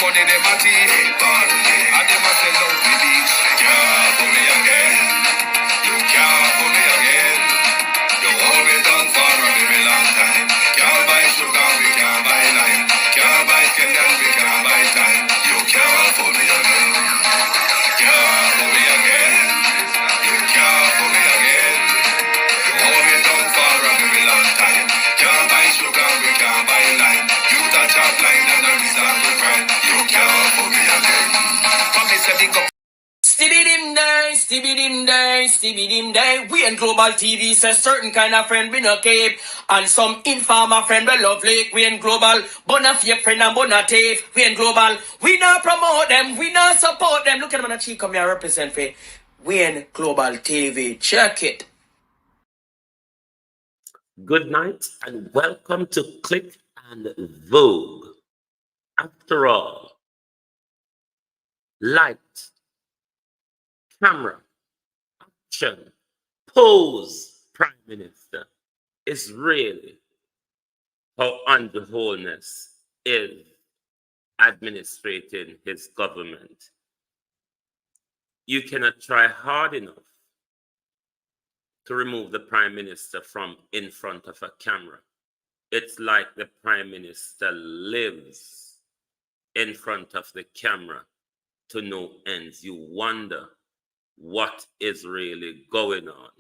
money them a thief, and them a sell out the beach. Can't for me again. You can't for me again. You hold me down for a very long time. Can't buy sugar, we can't buy lime. Can't buy Kenyan, we can't buy time. You can't for me again. Can't for me again. You can't for me again. You hold me down for a very long time. Can't buy sugar, we can't buy lime. You touch a line and I start to cry. You can't for me again. Come and say big up. Stibby dim day. We in Global TV says certain kind of friend we no keep. And some informer friend we love like we in Global. Bona fake friend and bona tape. We in Global. We not promote them. We not support them. Look at them on the cheek come here represent for we in Global TV. Check it. Good night and welcome to Click and Vogue. After all, light, camera, action, pose, Prime Minister is really how Andrew Holness is administrating his government. You cannot try hard enough to remove the Prime Minister from in front of a camera. It's like the Prime Minister lives in front of the camera to no ends. You wonder what is really going on.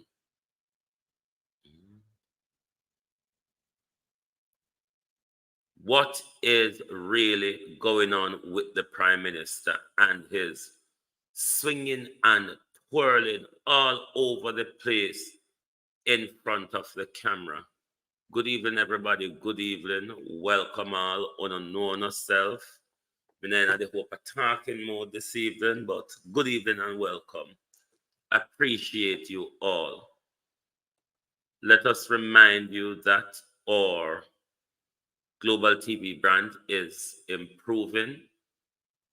What is really going on with the Prime Minister and his swinging and twirling all over the place in front of the camera? Good evening, everybody. Good evening. Welcome all. Unknown yourself. We're not in the hope of talking mode this evening, but good evening and welcome. Appreciate you all. Let us remind you that our Global TV brand is improving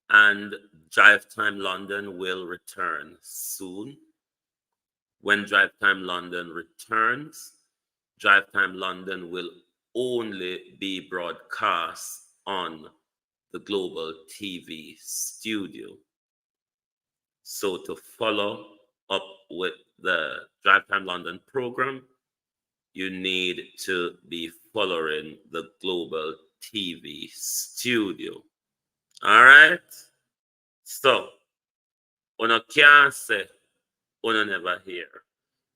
and Drive Time London will return soon. When Drive Time London returns, Drive Time London will only be broadcast on the Global TV studio. So to follow up with the Drive Time London program, you need to be following the Global TV studio. All right? So, una can't say una never hear.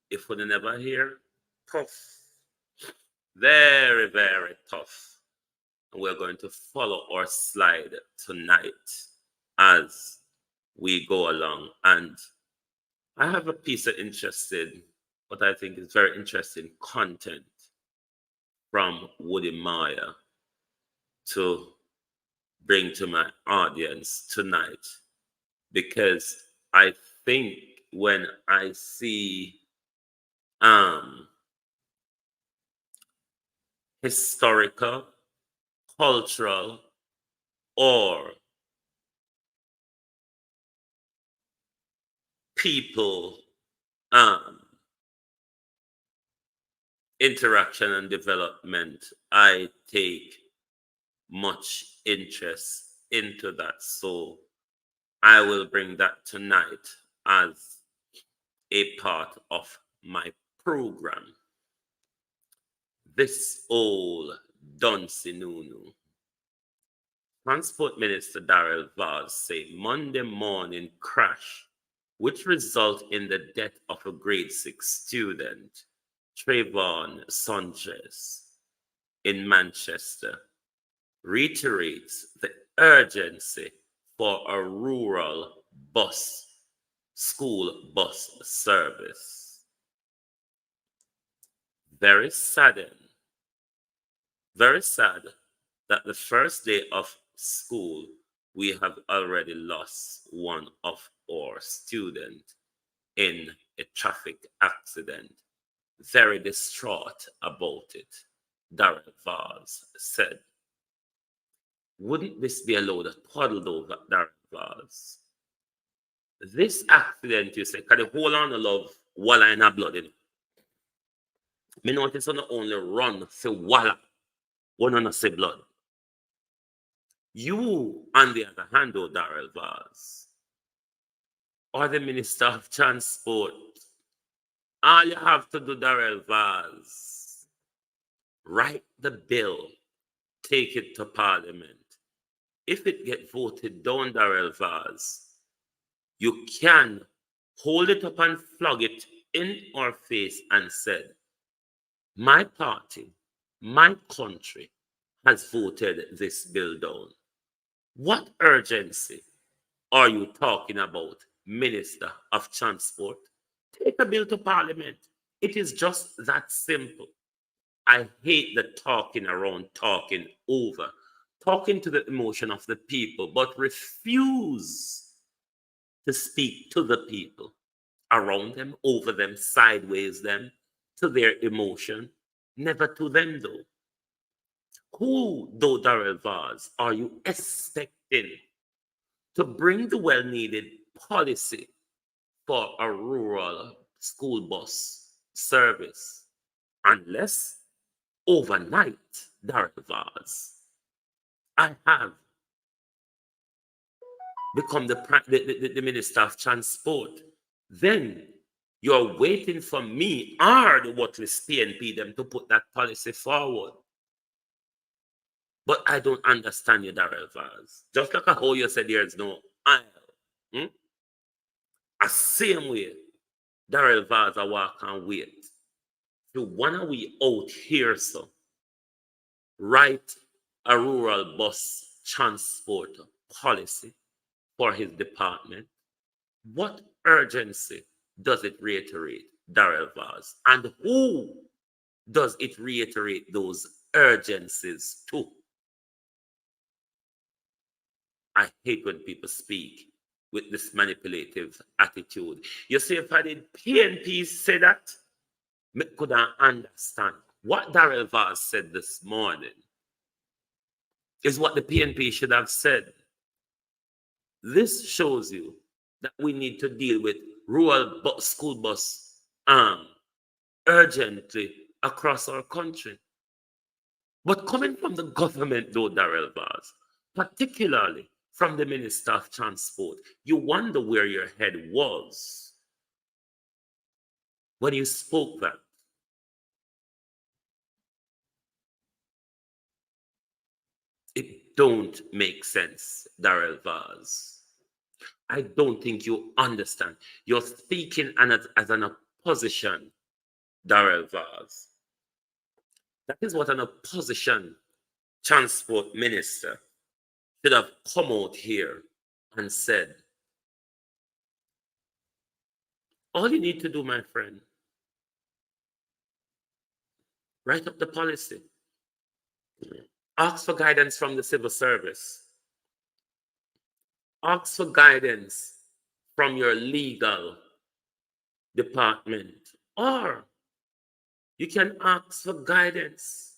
If una never hear, tough. Very, very tough. And we're going to follow our slide tonight as we go along. And I have a piece of interesting, what I think is very interesting content from Woody Meyer to bring to my audience tonight, because I think when I see historical, cultural, or people interaction and development, I take much interest into that. So I will bring that tonight as a part of my program. This old Duncy Nunu. Transport Minister Darrell Vaz say Monday morning crash, which result in the death of a grade 6 student, Trayvon Sanchez, in Manchester, reiterates the urgency for a rural school bus service. Very sad that the first day of school, we have already lost one of our students in a traffic accident. Very distraught about it, Darrell Vaz said. Wouldn't this be a load of puddled over, Darrell Vaz? This accident, you say, can you hold on to love while I have blood in it? Me notice on the only run for walla when on say blood. You, on the other hand, though, Darrell Vaz, are the Minister of Transport. All you have to do, Darrell Vaz, write the bill, take it to Parliament. If it get voted down, Darrell Vaz, you can hold it up and flog it in our face and said, my party, my country has voted this bill down. What urgency are you talking about, Minister of Transport? Take a bill to Parliament. It is just that simple. I hate the talking around, talking over, talking to the emotion of the people, but refuse to speak to the people around them, over them, sideways them, to their emotion. Never to them, though. Who, though, Darrell Vaz, are you expecting to bring the well needed policy for a rural school bus service? Unless overnight, Darrell Vaz, I have become the Minister of Transport. Then you're waiting for me or the Worthless PNP them to put that policy forward. But I don't understand you, Darrell Vaz. Just like how you said there's no aisle. Hmm? A same way, Darrell Vaz I walk and wait. So when are we out here, so write a rural bus transport policy for his department? What urgency does it reiterate, Darrell Vaz? And who does it reiterate those urgencies to? I hate when people speak with this manipulative attitude. You see, if I did PNP say that, me couldn't understand. What Darrell Vaz said this morning is what the PNP should have said. This shows you that we need to deal with rural school bus urgently across our country. But coming from the government, though, Darrell Vaz, particularly from the Minister of Transport, you wonder where your head was when you spoke that. It don't make sense, Darrell Vaz. I don't think you understand. You're speaking as an opposition, Darrell Vaz. That is what an opposition transport minister should have come out here and said. All you need to do, my friend, write up the policy. Ask for guidance from the civil service. Ask for guidance from your legal department. Or you can ask for guidance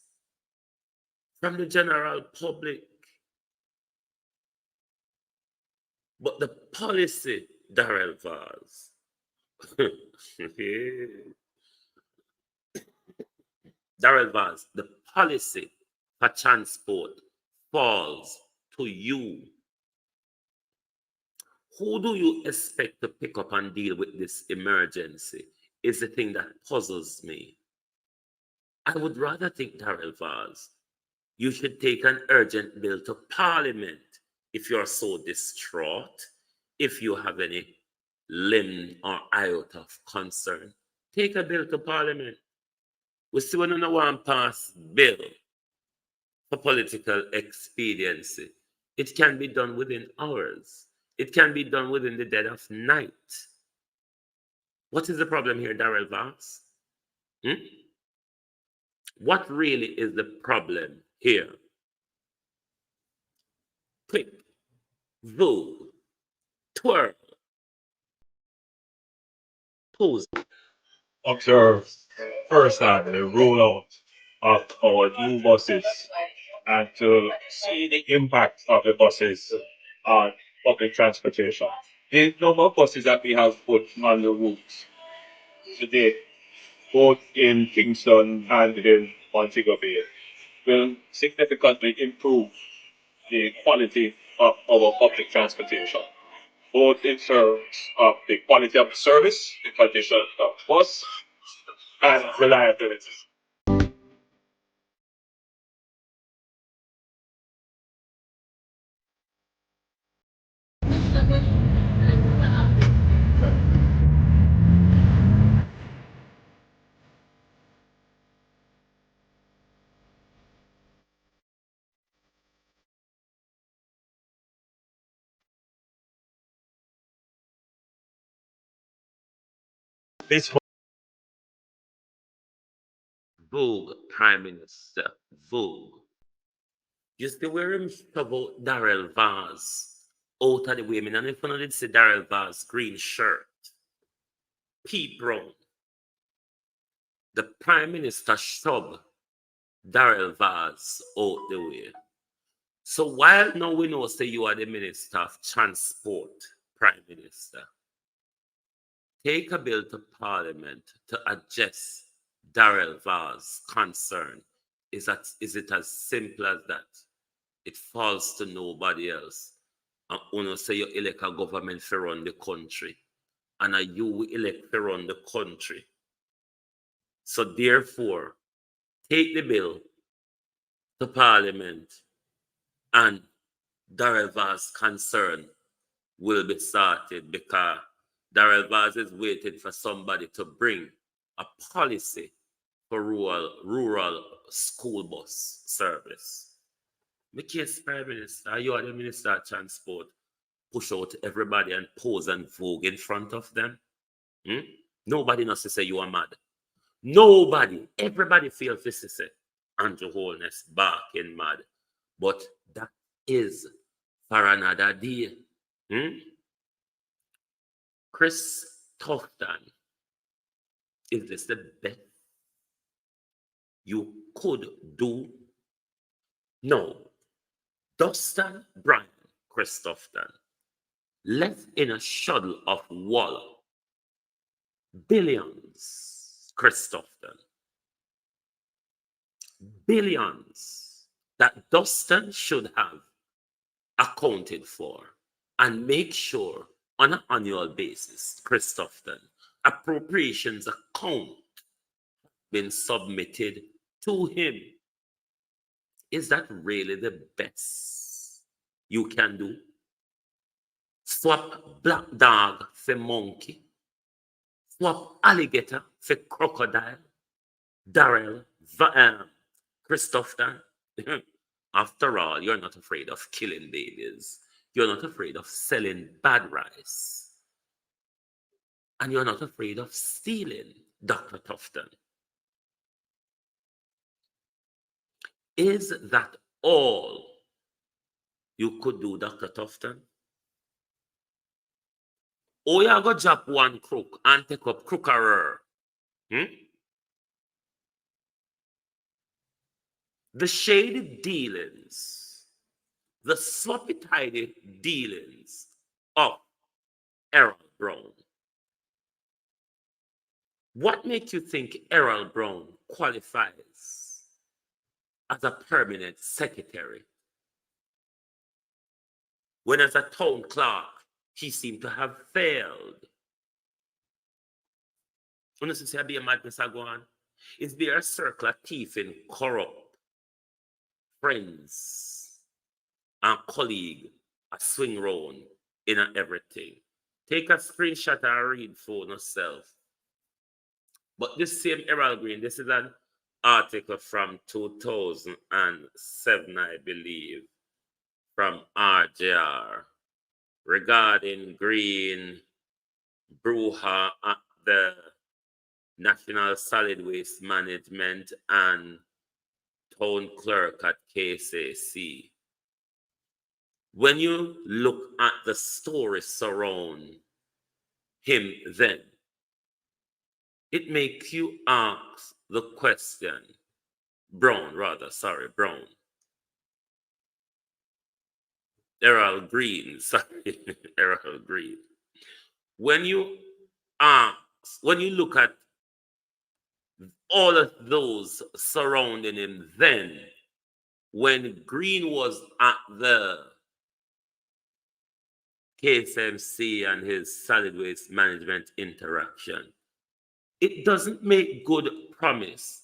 from the general public. But the policy, Darrell Vaz, Darrell Vaz, the policy for transport falls to you. Who do you expect to pick up and deal with this emergency? Is the thing that puzzles me. I would rather think, Darrell Vaz, you should take an urgent bill to Parliament if you're so distraught, if you have any limb or iota of concern. Take a bill to Parliament. We still want to want pass bill for political expediency. It can be done within hours. It can be done within the dead of night. What is the problem here, Darrell Vaz? Hmm? What really is the problem here? Quick, vote, twirl, pose. Observe firsthand the rollout of our new buses and to see the impact of the buses on public transportation. The number of buses that we have put on the route today, both in Kingston and in Montego Bay, will significantly improve the quality of our public transportation, both in terms of the quality of the service, the condition of bus, and reliability. This Vogue, Prime Minister, Vogue. You see where him shove out Darrell Vaz out of the way. And if you did see Darrell Vaz green shirt, Pete Brown, the Prime Minister shoved Darrell Vaz out the way. So while now we know say you are the Minister of Transport, Prime Minister, take a bill to Parliament to address Darrell Vaz's concern. Is it as simple as that? It falls to nobody else. And you say you elect a government to run the country. And you elect to run the country. So therefore, take the bill to Parliament and Darrell Vaz's concern will be sorted because Darrell Vaz is waiting for somebody to bring a policy for rural school bus service. The case Prime Minister, you are the Minister of Transport, push out everybody and pose and vogue in front of them. Hmm? Nobody knows to say you are mad. Nobody, everybody feels this is it. Andrew Holness barking mad. But that is for another day. Hmm? Chris Tufton, is this the best you could do? No. Dustin Brian Christopherson left in a shuttle of wall. Billions, Christopherson. Billions that Dustin should have accounted for and make sure on an annual basis, Christopherson, appropriations account been submitted to him. Is that really the best you can do? Swap black dog for monkey. Swap alligator for crocodile. Darrell, Christopher. After all, you're not afraid of killing babies. You're not afraid of selling bad rice. And you're not afraid of stealing, Dr. Tufton. Is that all you could do, Dr. Tufton? Or you go drop one crook and take up crookerer? Hmm? The shady dealings, the sloppy tidy dealings of Errol Brown. What makes you think Errol Brown qualifies as a permanent secretary when as a town clerk he seemed to have failed? Honestly, be a madness go on. Is there a circle of thieving, corrupt friends and colleague a swing round in everything? Take a screenshot and read for yourself. But this same Errol Green, this is an article from 2007, I believe, from RJR regarding Green Bruja at the National Solid Waste Management and Town Clerk at KCC. When you look at the story surround him then, it makes you ask the question, Brown, Errol Green, sorry, Errol Green. When you look at all of those surrounding him then, when Green was at the KSMC and his solid waste management interaction, it doesn't make good promise.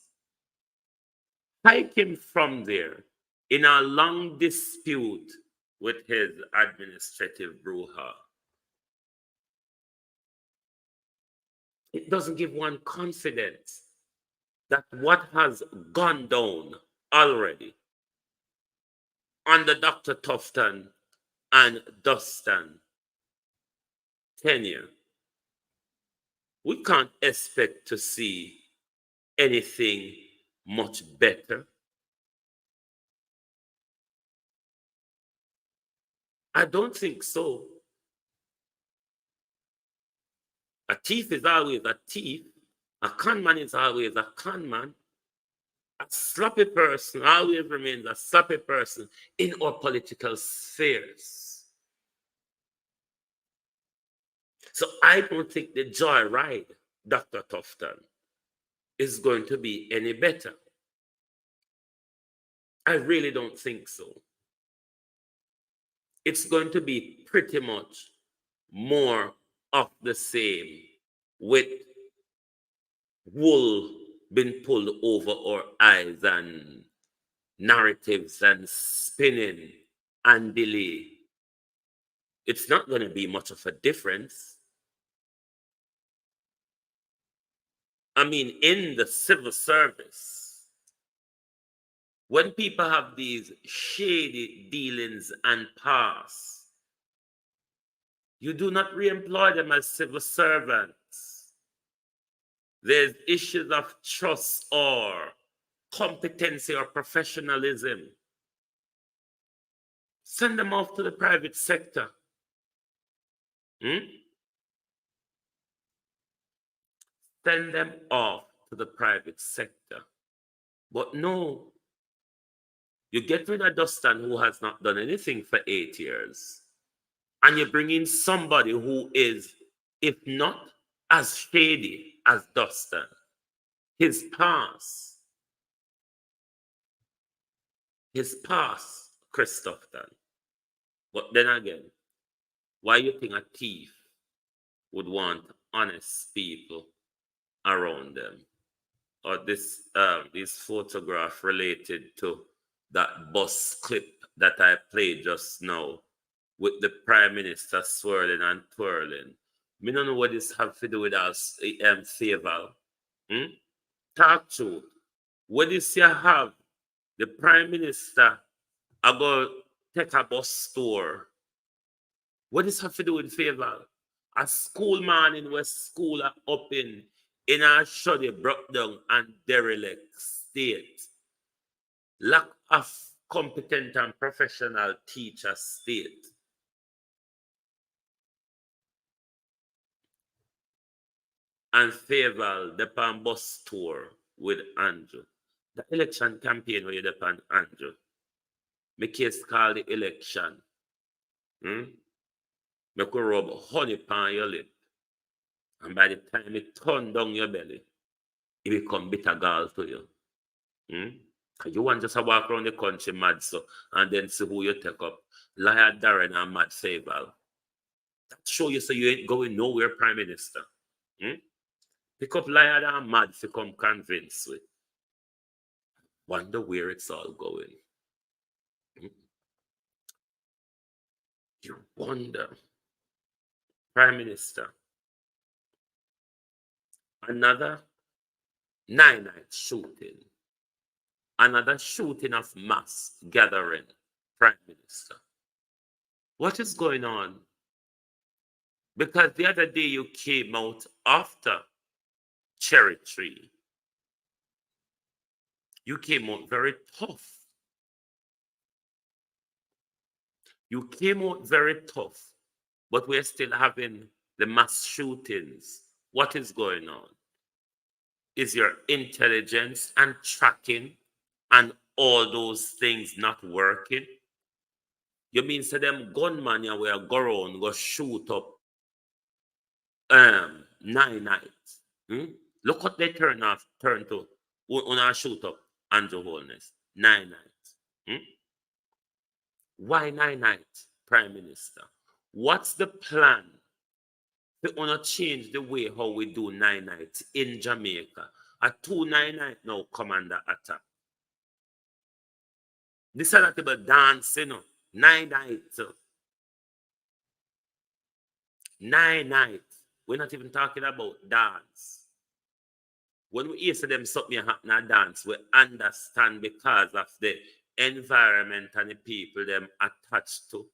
Hike him from there in a long dispute with his administrative brouhaha. It doesn't give one confidence that what has gone down already under Dr. Tufton and Dustin tenure, we can't expect to see anything much better. I don't think so. A thief is always a thief. A con man is always a con man. A sloppy person always remains a sloppy person in our political spheres. So I don't think the joyride, Dr. Tufton, is going to be any better. I really don't think so. It's going to be pretty much more of the same, with wool being pulled over our eyes and narratives and spinning and delay. It's not going to be much of a difference. I mean, in the civil service, when people have these shady dealings and past, you do not re-employ them as civil servants. There's issues of trust or competency or professionalism. Send them off to the private sector. Send them off to the private sector. But no, you get rid of Dustin, who has not done anything for 8 years, and you bring in somebody who is, if not as shady as Dustin, his past, Christopher. But then again, why you think a thief would want honest people around them? Or this photograph related to that bus clip that I played just now with the Prime Minister swirling and twirling. Me don't know what this have to do with us, favor. Talk truth. What this you have, the Prime Minister I go take a bus tour. What does have to do with favor? A school man in West School are up in a shoddy, broke down and derelict state. Lack of competent and professional teacher state. And favor the pan bus tour with Andrew. The election campaign where you depend Andrew. My case call the election. Make you rub honey upon your lip. And by the time it turn down your belly, it become bitter gall to you. You want just to walk around the country mad so, and then see who you take up. Liar Darren and Mad Fable. That show you so you ain't going nowhere, Prime Minister. Pick up Liar and Mad to come convince with. Wonder where it's all going. You wonder. Prime Minister. Another 9-night shooting. Another shooting of mass gathering. Prime Minister. What is going on? Because the other day you came out after Cherry Tree. You came out very tough. You came out very tough, but we're still having the mass shootings. What is going on? Is your intelligence and tracking and all those things not working? You mean say them gunman you will go around, go shoot up 9 nights? Look what they turn to when I shoot up Andrew Holness. 9 nights. Hmm? Why night, Prime Minister? What's the plan to wanna change the way how we do night in Jamaica? A 2 9 now, Commander Attack. This is not about dance, 9 night. 9 night. We're not even talking about dance. When we hear to them something happen at dance, we understand because of the environment and the people them attached to.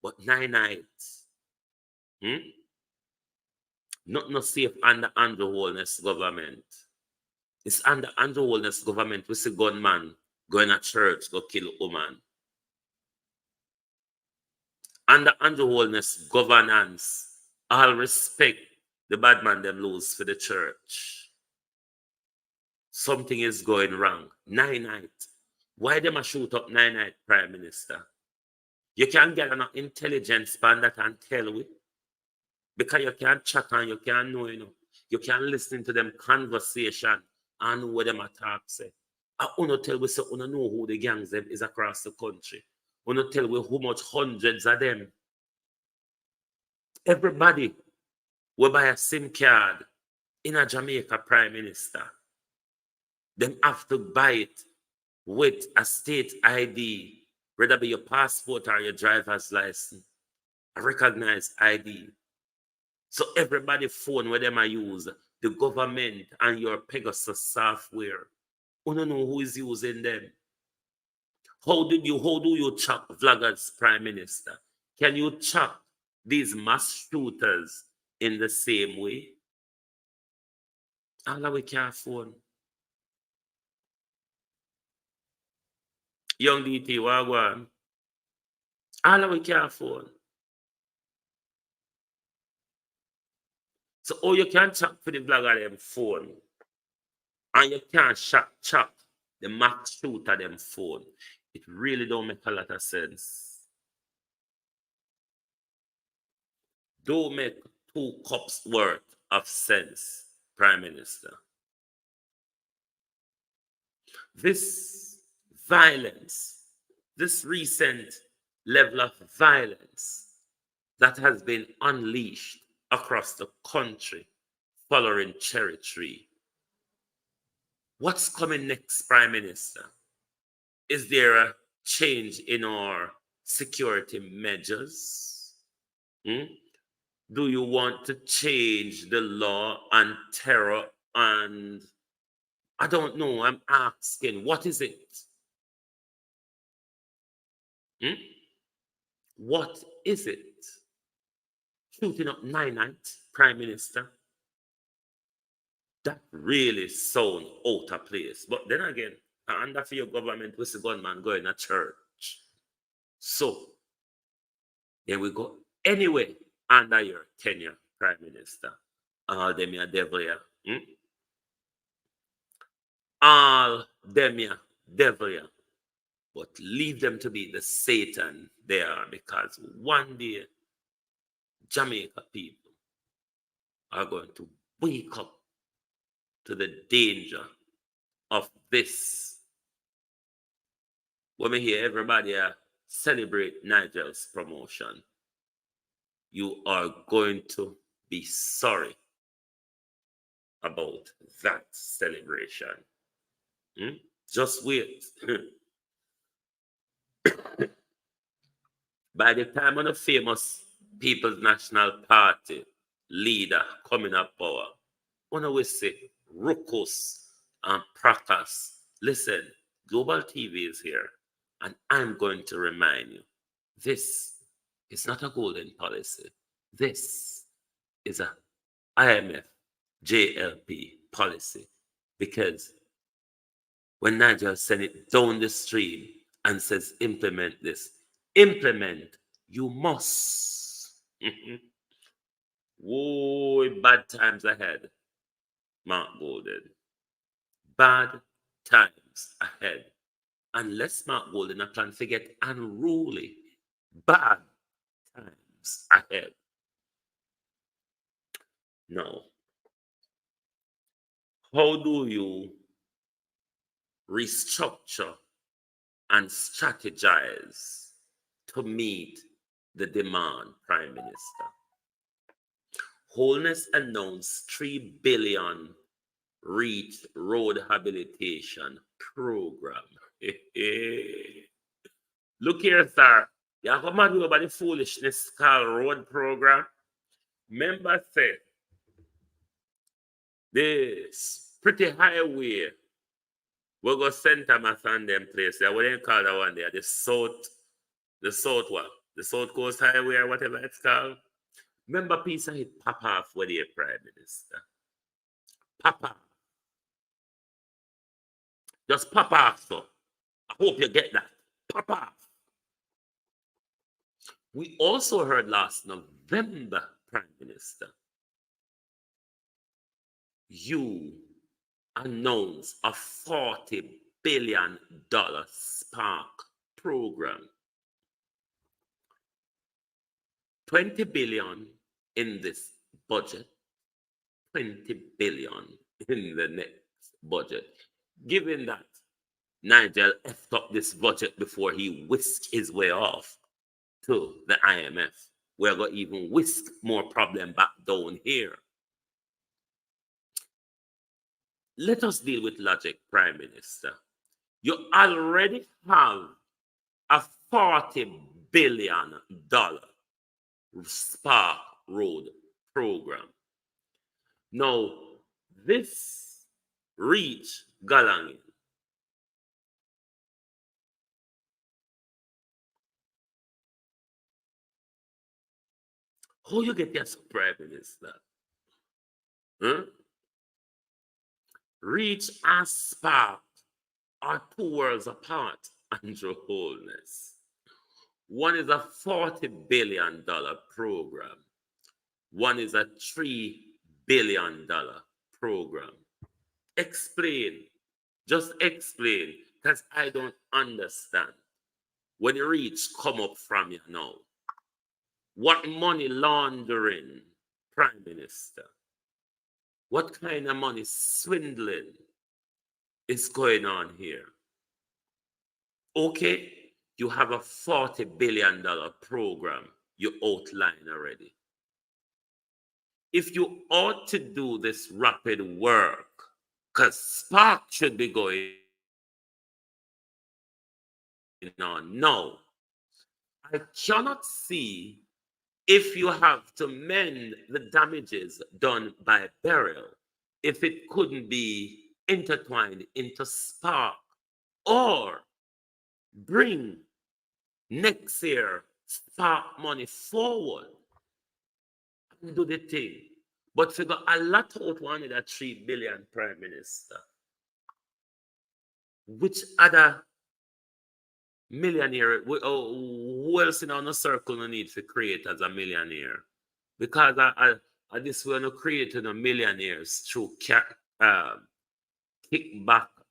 But 9 night, hmm? Not no safe under Andrew Holness government. It's under Andrew Holness government. We see gunman going to church, go kill a woman. Under Andrew Holness governance, all respect the bad man them lose for the church. Something is going wrong. 9 night. Why them a shoot up 9 night, Prime Minister? You can't get an intelligence span that can tell we. Because you can't chat and you can't know, You can't listen to them conversation and know what them attack say. I wanna tell we so wanna know who the gangs them is across the country. Wanna tell we how much hundreds of them. Everybody will buy a SIM card in a Jamaica Prime Minister. Them have to buy it with a state ID, whether be your passport or your driver's license, a recognized ID. So everybody phone where them I use, the government and your Pegasus software. You don't know who is using them. How do you track vloggers, Prime Minister? Can you track these mass shooters in the same way? All of we can't phone. Young DT, Wagwan. All of we can't phone. So all you can track for the vlogger them phone. And you can't track the mass shooter them phone. It really don't make a lot of sense. Don't make 2 cups worth of sense, Prime Minister. This violence, this recent level of violence that has been unleashed across the country following Cherry Tree. What's coming next, Prime Minister? Is there a change in our security measures? Do you want to change the law on terror? And I don't know, I'm asking, what is it? What is it? Shooting up 9 night, Prime Minister? That really sound out of place. But then again, under for your government with the gunman going to church. So, there we go. Anyway, under your tenure, Prime Minister, all them ya devil ya. All them ya devil ya. But leave them to be the Satan they are, because one day Jamaica people are going to wake up to the danger of this. When we hear everybody celebrate Nigel's promotion, you are going to be sorry about that celebration. Just wait. By the time of the famous People's National Party leader coming up power, when we say Ruckus and Prakas, listen, Global TV is here, and I'm going to remind you, this is not a golden policy. This is a IMF JLP policy, because when Nigel sent it down the stream and says implement this, implement, you must. Whoa, bad times ahead, Mark Golden. Bad times ahead. Unless Mark Golden can forget unruly, bad times ahead. Now, how do you restructure and strategize to meet the demand, Prime Minister. Wholeness announced 3 billion reach road rehabilitation program. Look here, sir. You come mad about the foolishness called road program. Remember, say, this pretty highway we go center mass on them place. What do you call that one there? The south what? The South Coast Highway or whatever it's called. Remember, piece of it pop off with the Prime Minister. Pop off. Just pop off, so. I hope you get that. Pop off. We also heard last November, Prime Minister, you announced a $40 billion Spark program. 20 billion in this budget, 20 billion in the next budget. Given that Nigel effed up this budget before he whisked his way off to the IMF, we're going to even whisk more problem back down here. Let us deal with logic, Prime Minister. You already have a $40 billion Spark Road program. Now, this reach Galangin. How you get your Prime Minister? Huh? Reach and Spark are 2 worlds apart, Andrew Holness. One is a $40 billion program. One is a $3 billion program. Explain. Just explain. Because I don't understand. When the reach come up from you now, what money laundering, Prime Minister? What kind of money swindling is going on here? Okay, you have a $40 billion program you outlined already. If you ought to do this rapid work, because Spark should be going on now, I cannot see if you have to mend the damages done by burial, if it couldn't be intertwined into Spark or bring next year Spark money forward and do the thing. But figure a lot out one of that 3 billion, Prime Minister. Which other millionaire, who else in our circle no need to create as a millionaire? Because I this way no creating a millionaires through kickback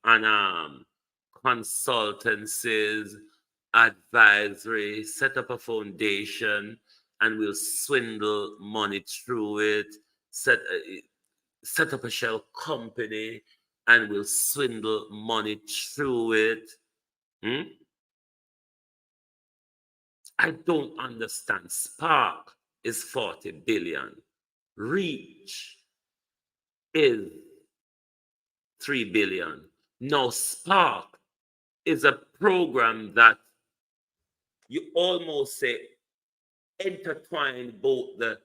and consultancies, advisory, set up a foundation, and we'll swindle money through it, set up a shell company, and we'll swindle money through it. I don't understand. Spark is 40 billion. Reach is 3 billion. Now, Spark is a program that you almost say intertwine both the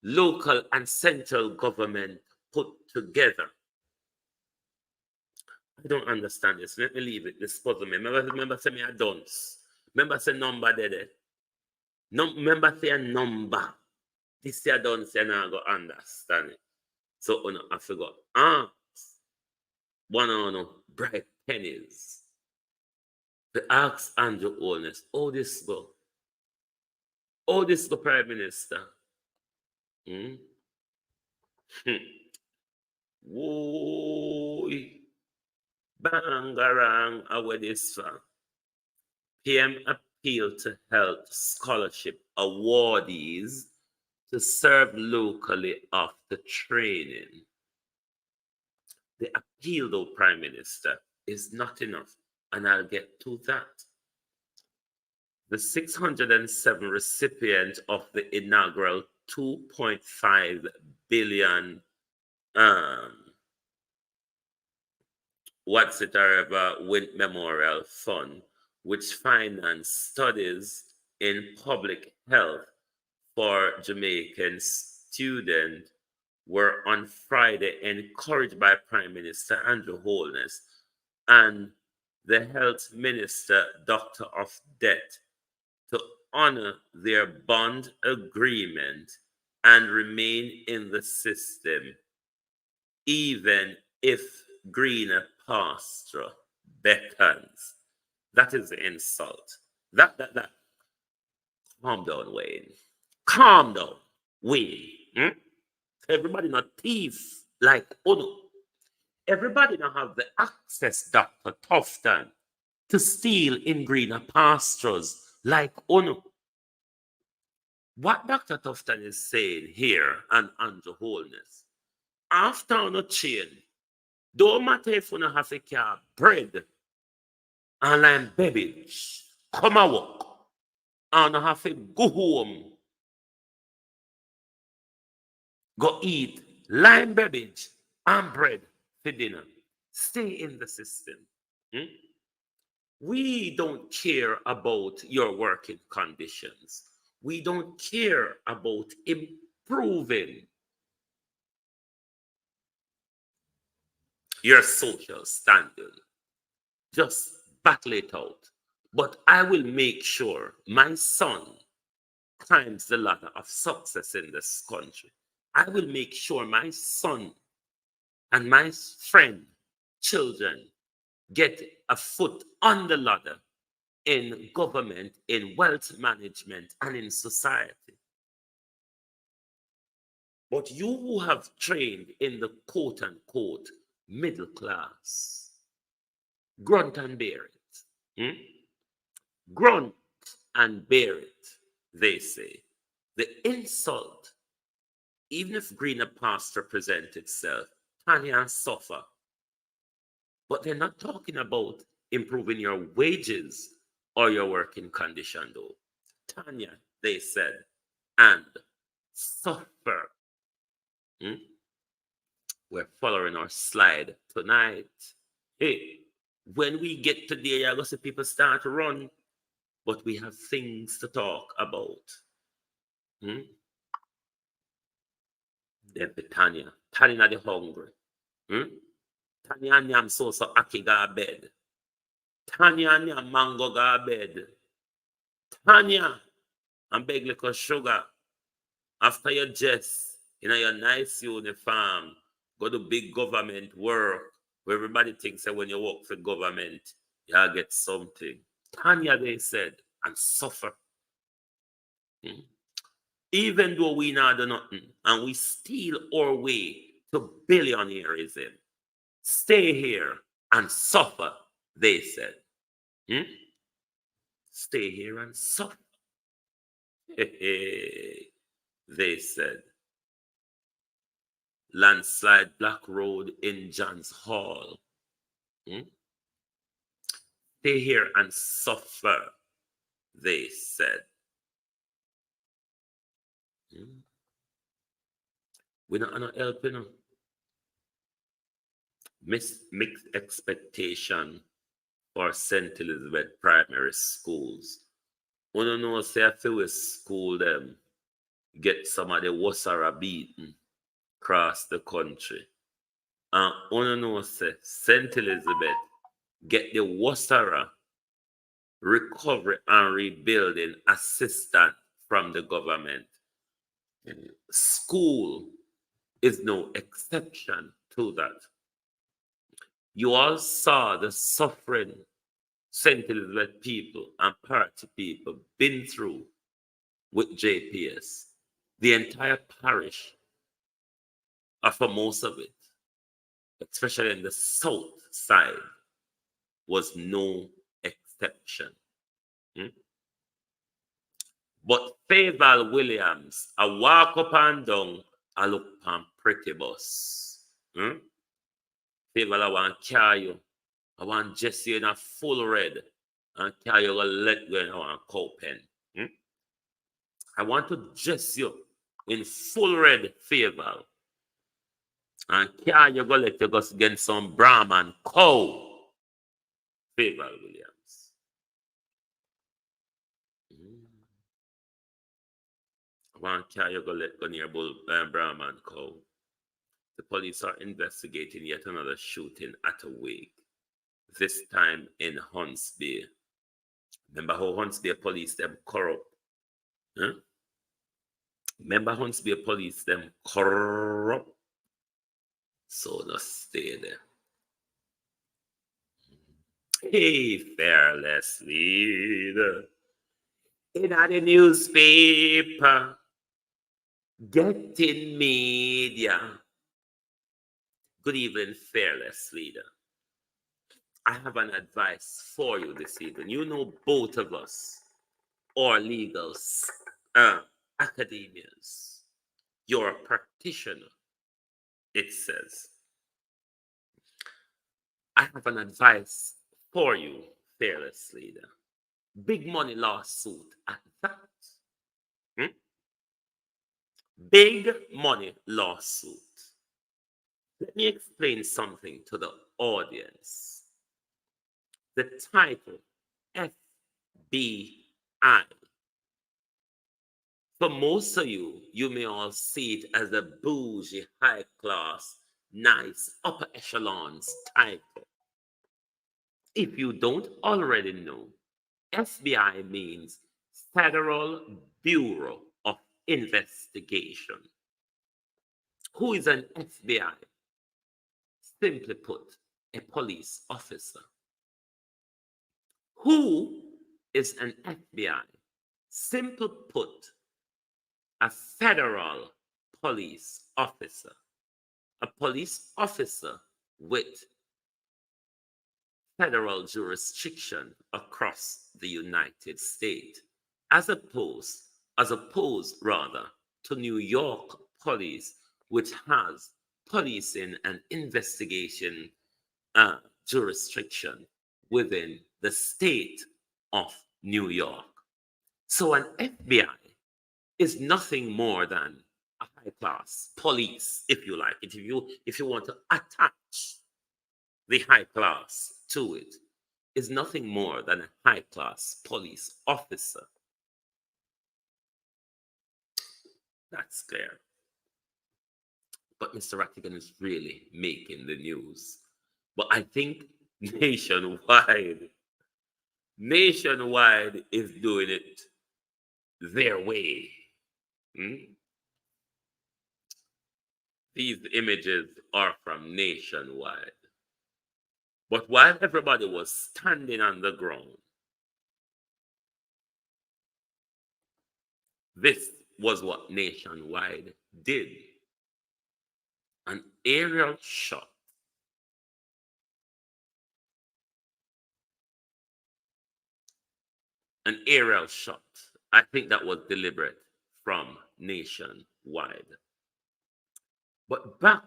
local and central government put together. I don't understand this. Let me leave it. This puzzle me. Remember say me a dunce. Remember say number there. No, remember say a number. This year don't say I go understand it. So I forgot. One on bright pennies. The ask Andrew Holness, oh this go. Oh this go Prime Minister. Whoa. Bangarang away this far. PM appeal to health scholarship awardees to serve locally after training. The appeal, though, Prime Minister, is not enough. and I'll get to that. The 607 recipient of the inaugural 2.5 billion Win Memorial Fund, which financed studies in public health for Jamaican students, were on Friday encouraged by Prime Minister Andrew Holness and the Health Minister, Dr. of Death, to honor their bond agreement and remain in the system, even if greener pasture beckons. That is the insult. That. Calm down, Wayne. Calm down, Wayne. Hmm? Everybody not thief like Uno. Everybody not have the access, Dr. Tufton, to steal in greener pastures like Uno. What Dr. Tufton is saying here and Andrew Holness, after on a chain, don't matter if you have a car, bread and lime beverage, come and work, and have to go home, go eat lime beverage and bread for dinner. Stay in the system. Hmm? We don't care about your working conditions. We don't care about improving your social standing. Just battle it out. But I will make sure my son climbs the ladder of success in this country. I will make sure my son and my friend, children, get a foot on the ladder in government, in wealth management, and in society. But you who have trained in the quote unquote middle class, grunt and bear it. Hmm? Grunt and bear it, they say. The insult, even if greener pasture presents itself, Tanya suffer. But they're not talking about improving your wages or your working condition, though. Tanya, they said, and suffer. Hmm? We're following our slide tonight. Hey, when we get to there, you're going to see people start to run, but we have things to talk about. Hmm? Then Tanya, Tanya the hungry. Hmm? Tanya nyam so aki ga bed. Tanya nyam mango ga bed. Tanya, and beg little sugar. After your dress in your nice uniform, go to big government work where everybody thinks that when you work for government, you'll get something. Tanya, they said, and suffer. Hmm? Even though we not do nothing and we steal our way to billionaireism, stay here and suffer, they said. Hmm? Stay here and suffer. They said. Landslide Black Road in John's Hall. Hmm? Stay here and suffer, they said. Hmm? We're not gonna help, you know. Mixed expectation for St. Elizabeth Primary Schools. We don't know say if we school them get some of the Wasara beaten across the country. And we don't know say St. Elizabeth get the Wasara recovery and rebuilding assistance from the government. School is no exception to that. You all saw the suffering St. Elizabeth people and party people been through with JPS. The entire parish, or for most of it, especially in the south side, was no exception. Hmm? But Fayeval Williams, I walk up and down, I look on pretty bus. Hmm? Fayeval, I want to carry you I want Jesse in a full red and carry your let go in our cow pen. Hmm? I want to dress you in full red favor and carry your go let you go against some Brahman cow favor Williams. Hmm. I want to carry your go let go near Brahman cow. The police are investigating yet another shooting at a wake, this time in Hunts Bay. Remember how Hunts Bay police them corrupt? Huh? Remember Hunts Bay police them corrupt? So just stay there. Hey, fearless leader. In the newspaper, getting media. Good evening, fearless leader. I have an advice for you this evening. You know both of us are legal academias. You're a practitioner, it says. I have an advice for you, fearless leader. Big money lawsuit at that. Hmm? Big money lawsuit. Let me explain something to the audience. The title FBI. For most of you, you may all see it as a bougie, high class, nice, upper echelons title. If you don't already know, FBI means Federal Bureau of Investigation. Who is an FBI? Simply put, a police officer. Who is an FBI? Simple put, a federal police officer. A police officer with federal jurisdiction across the United States, as opposed rather to New York police, which has policing and investigation jurisdiction within the state of New York. So an FBI is nothing more than a high class police, if you like it. If you want to attach the high class to it, is nothing more than a high class police officer. That's clear. But Mr. Rattigan is really making the news. But I think nationwide, nationwide is doing it their way. Hmm? These images are from nationwide. But while everybody was standing on the ground, this was what nationwide did. An aerial shot. An aerial shot. I think that was deliberate from nationwide. But back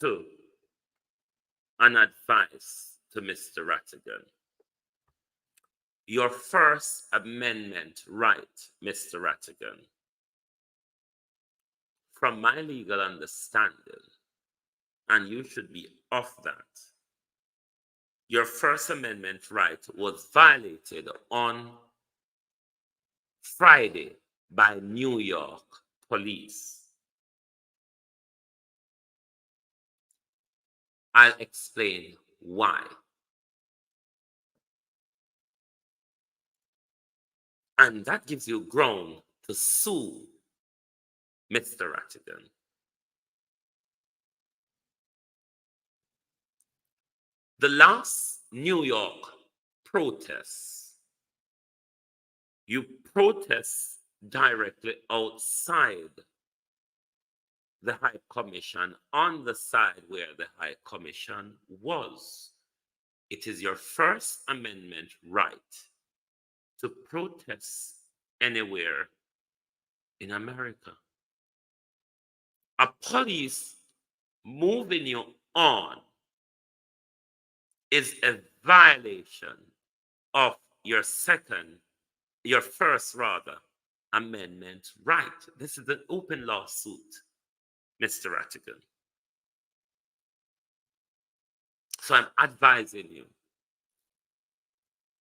to an advice to Mr. Rattigan. Your First Amendment right, Mr. Rattigan, from my legal understanding, and you should be off that, your First Amendment right was violated on Friday by New York police. I'll explain why. And that gives you ground to sue Mr. Rattigan. The last New York protests, you protest directly outside the High Commission, on the side where the High Commission was. It is your First Amendment right to protest anywhere in America. A police moving you on is a violation of your first amendment right. This is an open lawsuit, Mr. Rattigan. So I'm advising you.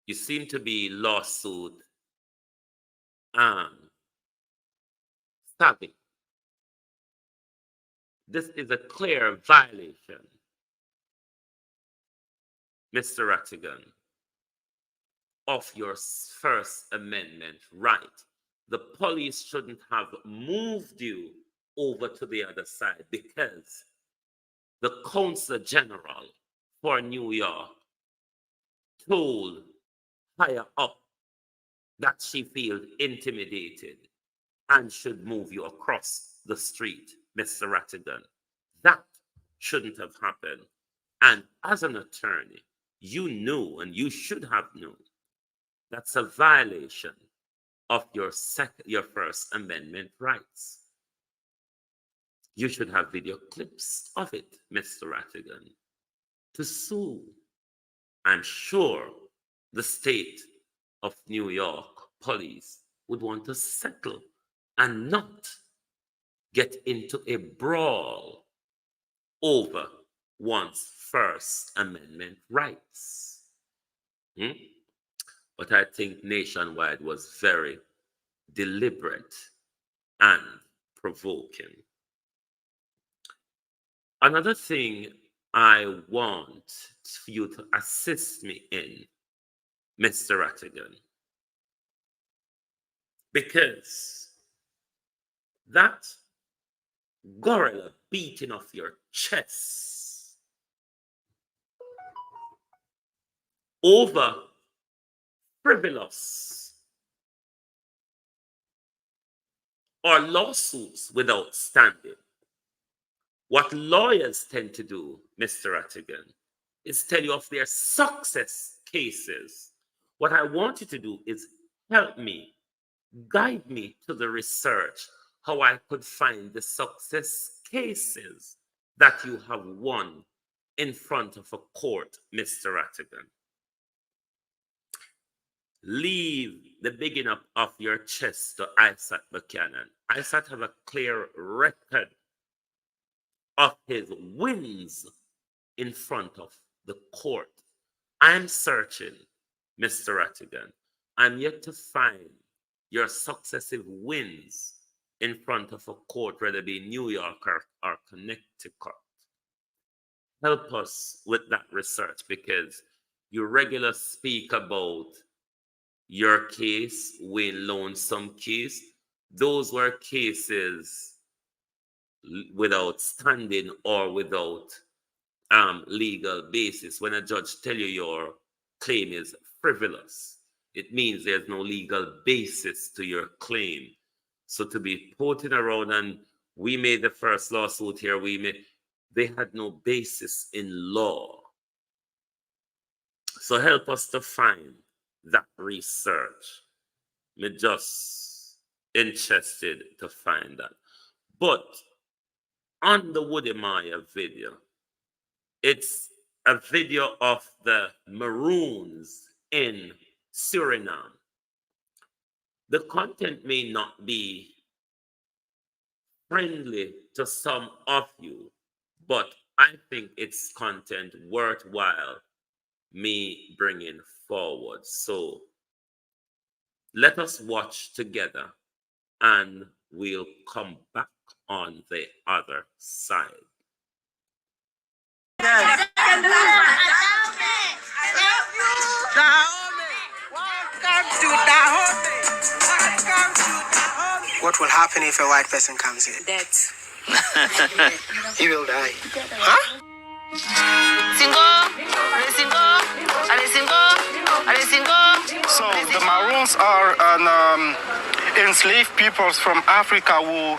You seem to be lawsuit savvy. This is a clear violation, Mr. Rattigan, of your First Amendment right. The police shouldn't have moved you over to the other side because the Consul General for New York told higher up that she feels intimidated and should move you across the street, Mr. Rattigan. That shouldn't have happened. And as an attorney, you knew, and you should have known, that's a violation of your First Amendment rights. You should have video clips of it, Mr. Rattigan, to sue. I'm sure the state of New York police would want to settle and not get into a brawl over one's First Amendment rights. But I think Nationwide was very deliberate and provoking. Another thing I want for you to assist me in, Mr. Rattigan, because that gorilla beating off your chest over frivolous or lawsuits without standing. What lawyers tend to do, Mr. Rattigan, is tell you of their success cases. What I want you to do is help me, guide me to the research, how I could find the success cases that you have won in front of a court, Mr. Rattigan. Leave the bigging up of your chest to Isaac Buchanan. Isaac have a clear record of his wins in front of the court. I'm searching, Mr. Rattigan. I'm yet to find your successive wins in front of a court, whether it be New York or Connecticut. Help us with that research, because you regularly speak about your case, Wayne Lonesome case. Those were cases without standing or without legal basis. When a judge tell you your claim is frivolous, it means there's no legal basis to your claim. So to be putting around, and we made the first lawsuit here, they had no basis in law. So help us to find that research. Me just interested to find that. But on the Woody Maya video, it's a video of the Maroons in Suriname. The content may not be friendly to some of you, but I think it's content worthwhile me bringing forward. So let us watch together and we'll come back on the other side. What will happen if a white person comes in? Death. He will die. Huh? So the Maroons are enslaved peoples from Africa who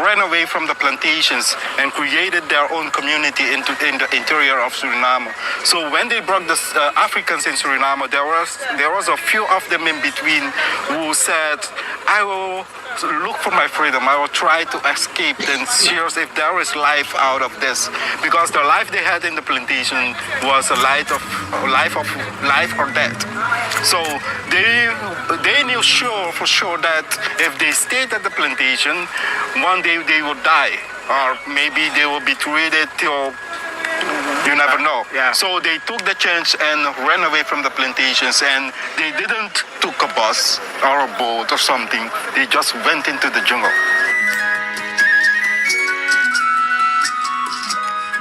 ran away from the plantations and created their own community in the interior of Suriname. So when they brought the Africans in Suriname, there was a few of them in between who said, I will look for my freedom. I will try to escape and see if there is life out of this, because the life they had in the plantation was a life or death. So they knew for sure that if they stayed at the plantation, one day they would die, or maybe they will be treated till. You never know. Yeah. So they took the chance and ran away from the plantations, and they didn't took a bus or a boat or something. They just went into the jungle.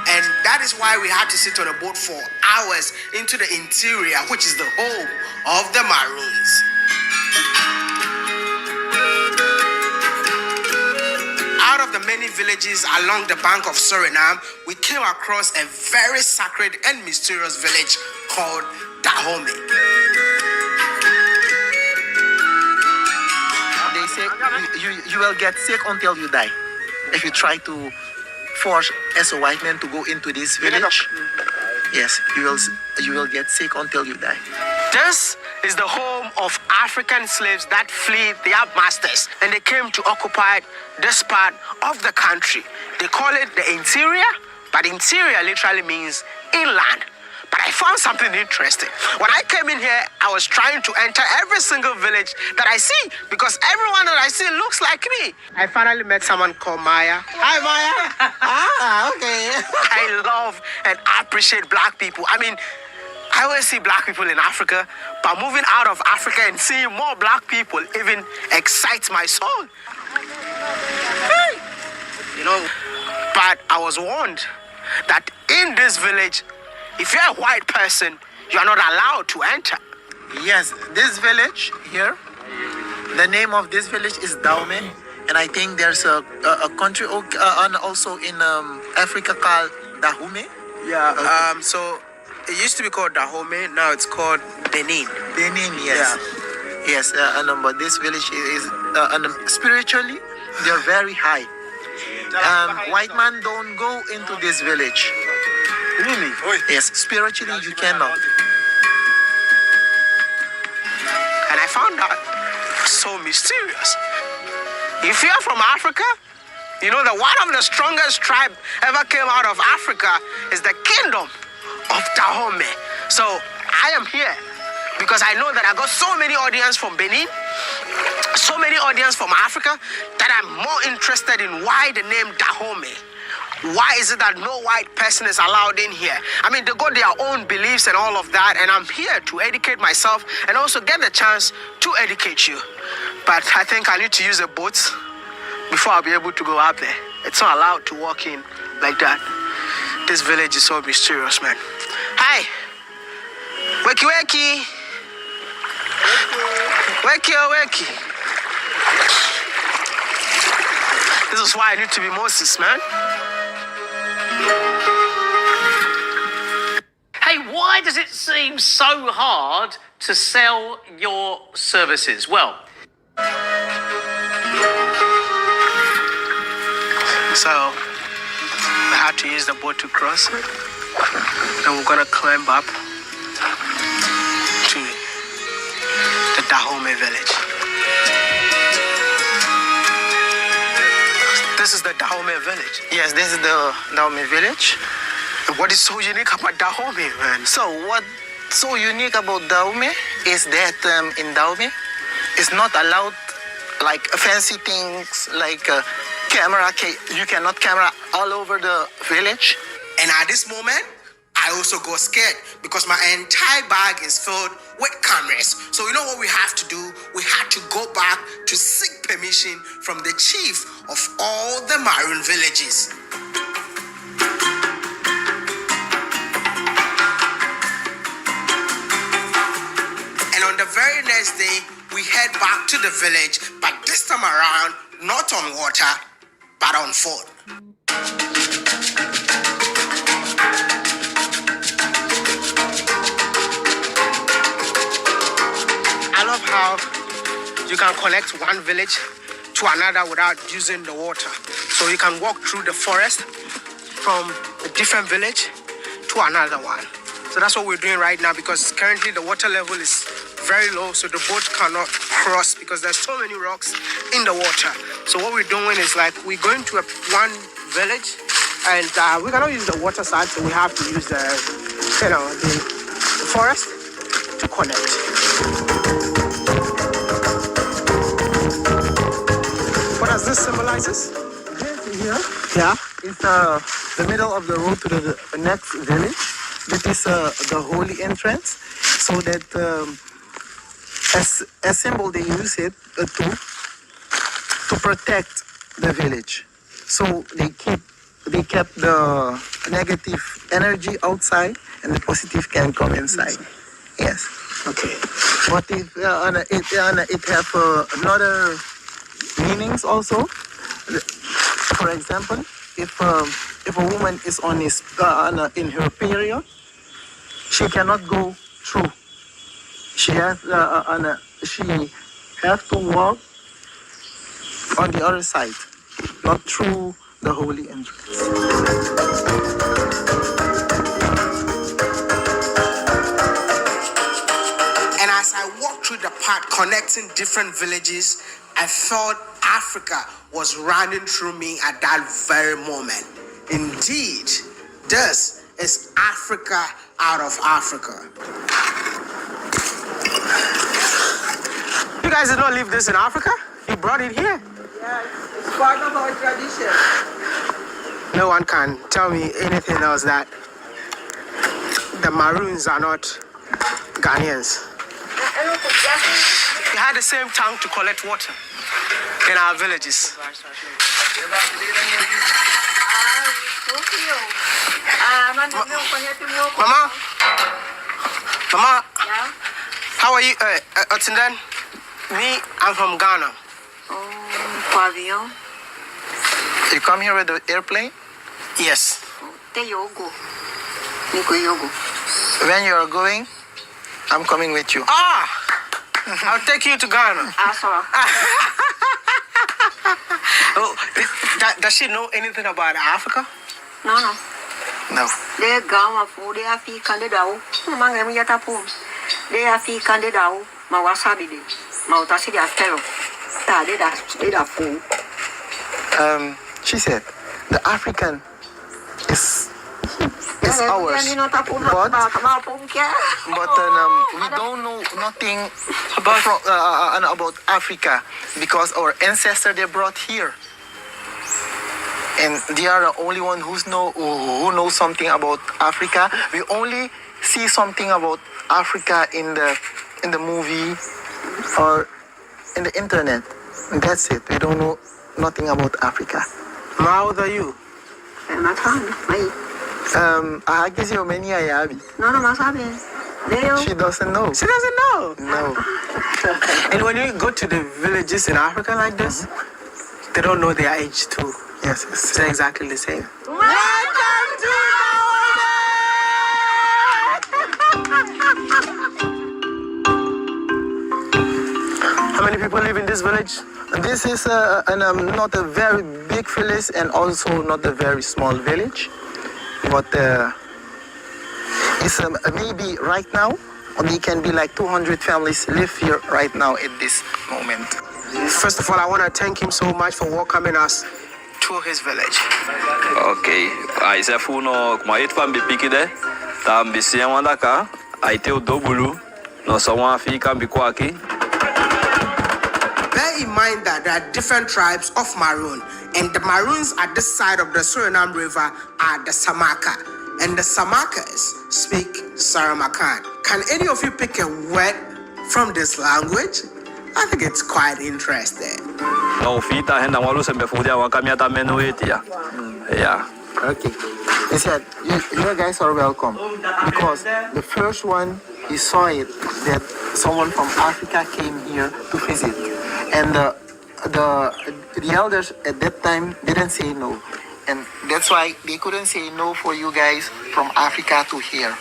And that is why we had to sit on a boat for hours into the interior, which is the home of the Maroons. Out of the many villages along the bank of Suriname, we came across a very sacred and mysterious village called Dahomey. They say you will get sick until you die if you try to force as a white man to go into this village. Yes, you will get sick until you die. This is the home of African slaves that fled their masters, and they came to occupy this part of the country. They call it the interior, but interior literally means inland. But I found something interesting. When I came in here, I was trying to enter every single village that I see, because everyone that I see looks like me. I finally met someone called Maya. Hi, Maya. Okay. I love and appreciate black people. I mean, I always see black people in Africa, but moving out of Africa and seeing more black people even excites my soul. Hey. You know, but I was warned that in this village, if you're a white person, you're not allowed to enter. Yes, this village here, the name of this village is Dahomey, and I think there's a country also in Africa called Dahomey. Yeah. So it used to be called Dahomey. Now it's called Benin. Benin, yes. Yeah. Yes, but this village is spiritually, they're very high. White man don't go into this village. Really? Yes, spiritually you cannot. And I found out so mysterious. If you're from Africa, you know that one of the strongest tribe ever came out of Africa is the kingdom of Dahomey. So I am here because I know that I got so many audience from Benin, so many audience from Africa, that I'm more interested in why the name Dahomey. Why is it that no white person is allowed in here? I mean, they got their own beliefs and all of that, and I'm here to educate myself and also get the chance to educate you. But I think I need to use a boat before I'll be able to go up there. It's not allowed to walk in like that. This village is so mysterious, man. Hi. Wakey wakey. Wakey wakey. This is why I need to be Moses, man. Hey, why does it seem so hard to sell your services? Well, so we have to use the boat to cross it, and we're gonna climb up to the Dahomey village. This is the Dahomey village. Yes, this is the Dahomey village. What is so unique about Dahomey, man? So what's so unique about Dahomey is that in Dahomey, it's not allowed like fancy things like camera. You cannot camera all over the village. And at this moment, I also got scared because my entire bag is filled with cameras. So you know what we have to do? We had to go back to seek permission from the chief of all the Maroon villages. And on the very next day, we head back to the village, but this time around, not on water, but on foot. I love how you can connect one village to another without using the water. So you can walk through the forest from a different village to another one. So that's what we're doing right now because currently the water level is very low, so the boat cannot cross because there's so many rocks in the water. So what we're doing is like we're going to one village, and we cannot use the water side, so we have to use the forest to connect. What does this symbolizes? This here, yeah, it's the middle of the road to the next village. This is the holy entrance, so that as a symbol they use it to protect the village. So they kept the negative energy outside, and the positive can come inside. Yes. Okay. But if it have another meanings also. For example, if a woman is on his in her period, she cannot go through. She has to walk on the other side, not through the holy entrance. And as I walked through the park connecting different villages, I felt Africa was running through me at that very moment. Indeed, this is Africa out of Africa. You guys did not leave this in Africa? You brought it here? Yeah, it's part of our tradition. No one can tell me anything else that the Maroons are not Ghanaians. We had the same tank to collect water in our villages. Mama, how are you? Otindan? Me, I'm from Ghana. Pavilion. You come here with the airplane? Yes. Te yogo. Niko yogo. When you are going, I'm coming with you. I'll take you to Ghana. Sorry. Oh, does she know anything about Africa? No. No. They gama fu they afi kandidao. Manga mi yata pu. They afi kandidao. Ma wasabi de. Ma utasi de afero. Ta de da fu. She said, the African is ours, but we don't know nothing about Africa because our ancestors they brought here, and they are the only one who knows something about Africa. We only see something about Africa in the movie or in the internet, and that's it. We don't know nothing about Africa. How old are you? I guess you many ayabi. No, masabi. She doesn't know. She doesn't know. No. And when you go to the villages in Africa like this, they don't know their age too. Yes, It's exactly the same. How many people live in this village? This is not a very big village and also not a very small village, but it's maybe right now only can be like 200 families live here right now at this moment. First of all, I want to thank him so much for welcoming us to his village. Okay, I say funo kuma it fam bi pikide tam bi sien wandaka aite o dobulu no so wan fi kan bi kwaki. Bear in mind that there are different tribes of Maroon, and the Maroons at this side of the Suriname River are the Samaka, and the Samakas speak Saramakan. Can any of you pick a word from this language? I think it's quite interesting. No fita henda walu sembe fudia wakamia menu etia. Yeah. Okay. He said, you guys are welcome because the first one he saw it that someone from Africa came here to visit, and the elders at that time didn't say no, and that's why they couldn't say no for you guys from Africa to here,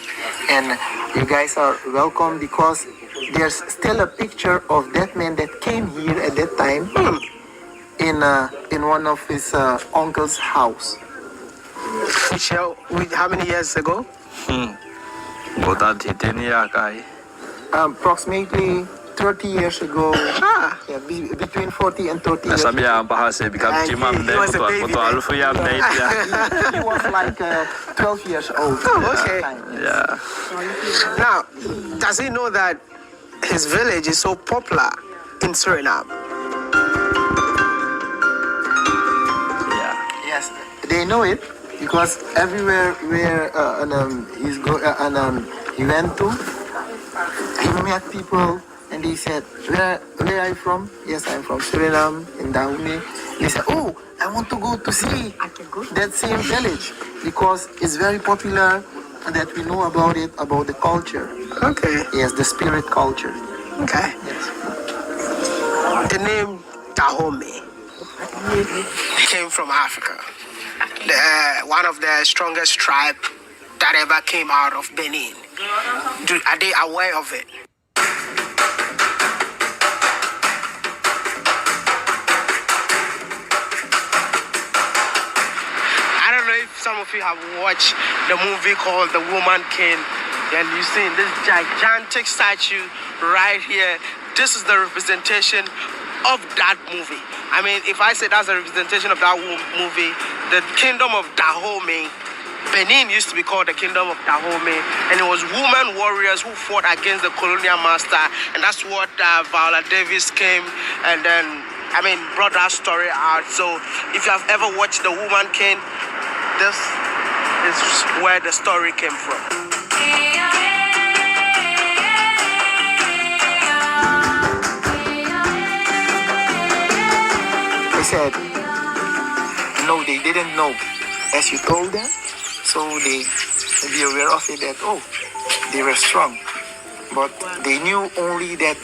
and you guys are welcome because there's still a picture of that man that came here at that time in one of his uncle's house. How many years ago? Otan titini yakai. Approximately 30 years ago, yeah, between 40 and 30 years ago. Nasabia bahasa become timam he was a baby then. alfu ya He was like 12 years old. Okay. Yeah. Now, does he know that his village is so popular in Suriname? Yeah. Yes, they know it because everywhere where he went to, he met people and they said, where are you from? Yes, I'm from Suriname in Dahomey. They said, oh, I want to go to see that same village because it's very popular that we know about it, about the culture. Okay. Yes, the spirit culture. Okay. Yes. The name Dahomey came from Africa. One of the strongest tribe that ever came out of Benin. Are they aware of it? I don't know if some of you have watched the movie called The Woman King, and you've seen this gigantic statue right here. This is the representation of that movie. I mean, if I say that's a representation of that movie, the kingdom of Dahomey, Benin used to be called the kingdom of Dahomey, and it was women warriors who fought against the colonial master, and that's what Viola Davis came and then, brought that story out. So if you have ever watched The Woman King, this is where the story came from. They said, no, they didn't know. As you told them, so they be aware of it that, oh, they were strong. But they knew only that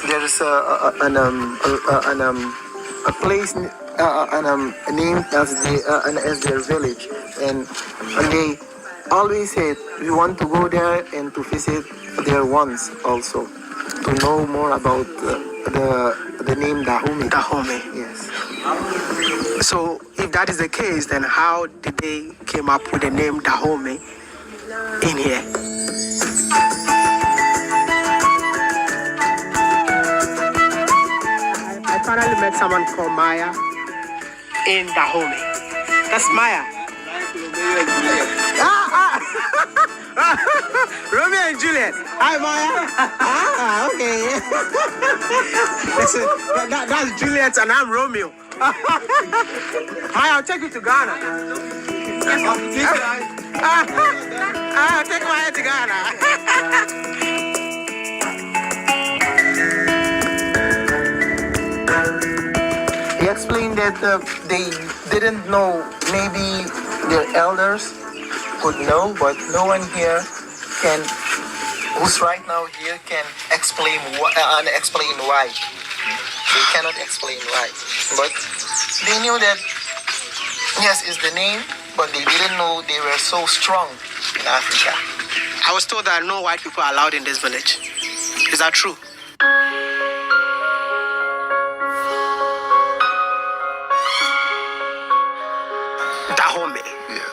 there is a place named as their village. And they always said, we want to go there and to visit there once also, to know more about the name Dahomey. Dahomey. Yes. So if that is the case, then how did they came up with the name Dahomey in here? I finally met someone called Maya in Dahomey. That's Maya. Romeo and Juliet. Hi, Maya. Okay. Listen, that's Juliet and I'm Romeo. Maya, I'll take you to Ghana. I'll take Maya to Ghana. He explained that they didn't know, maybe their elders could know, but no one here who's right now here can explain why. They cannot explain why. But they knew that, yes, it's the name, but they didn't know they were so strong in Africa. I was told that no white people are allowed in this village. Is that true? Dahomey. Yes.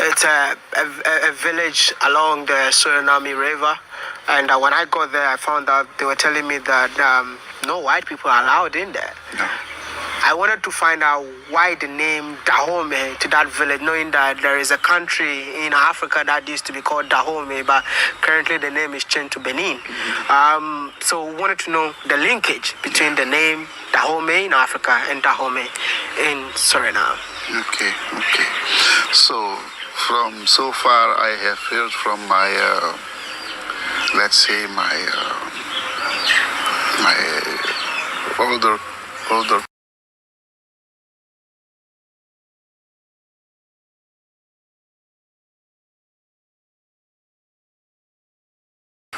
It's a village along the Suriname River. And when I got there, I found out they were telling me that no white people are allowed in there. No. I wanted to find out why the name Dahomey to that village, knowing that there is a country in Africa that used to be called Dahomey, but currently the name is changed to Benin. So we wanted to know the linkage between the name Dahomey in Africa and Dahomey in Suriname. Okay. So far I have heard from my, let's say my older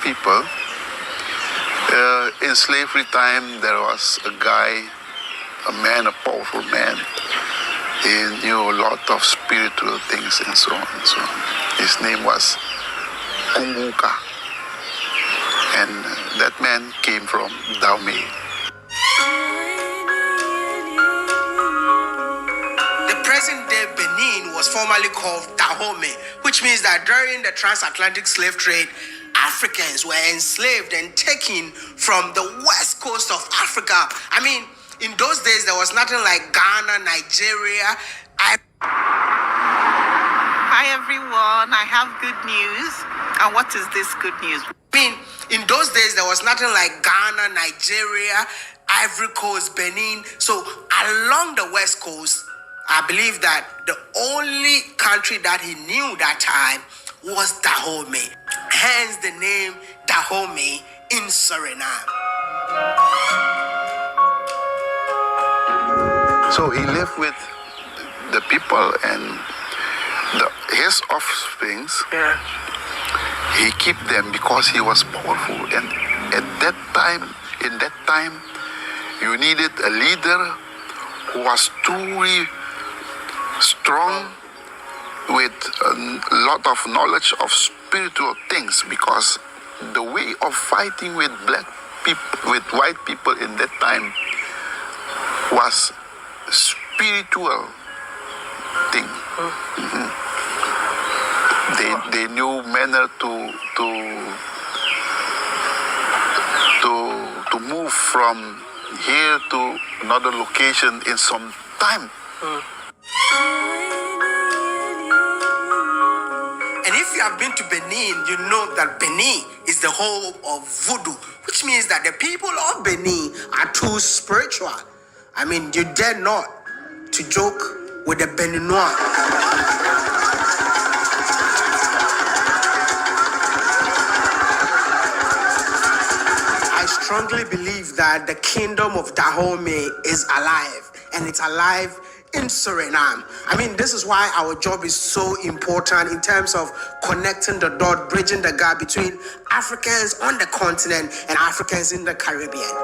people. In slavery time, there was a guy, a man, a powerful man. He knew a lot of spiritual things and so on and so on. His name was Kunguka. And that man came from Dahomey. The present-day Benin Benin was formerly called Dahomey, which means that during the transatlantic slave trade, Africans were enslaved and taken from the west coast of Africa. I mean, in those days, there was nothing like Ghana, Nigeria. Hi everyone, I have good news. And what is this good news? I mean, in those days, there was nothing like Ghana, Nigeria, Ivory Coast, Benin. So along the west coast, I believe that the only country that he knew that time was Dahomey. Hence the name Dahomey in Suriname. So he lived with the people and his offsprings. Yeah. He kept them because he was powerful. And in that time, you needed a leader who was truly strong with a lot of knowledge of spiritual things, because the way of fighting with black people, with white people in that time was spiritual thing. Mm-hmm. They knew manner to move from here to another location in some time. And if you have been to Benin, you know that Benin is the home of voodoo, which means that the people of Benin are too spiritual. I mean, you dare not to joke with the Beninois. I strongly believe that the kingdom of Dahomey is alive, and it's alive in Suriname. I mean, this is why our job is so important in terms of connecting the dot, bridging the gap between Africans on the continent and Africans in the Caribbean.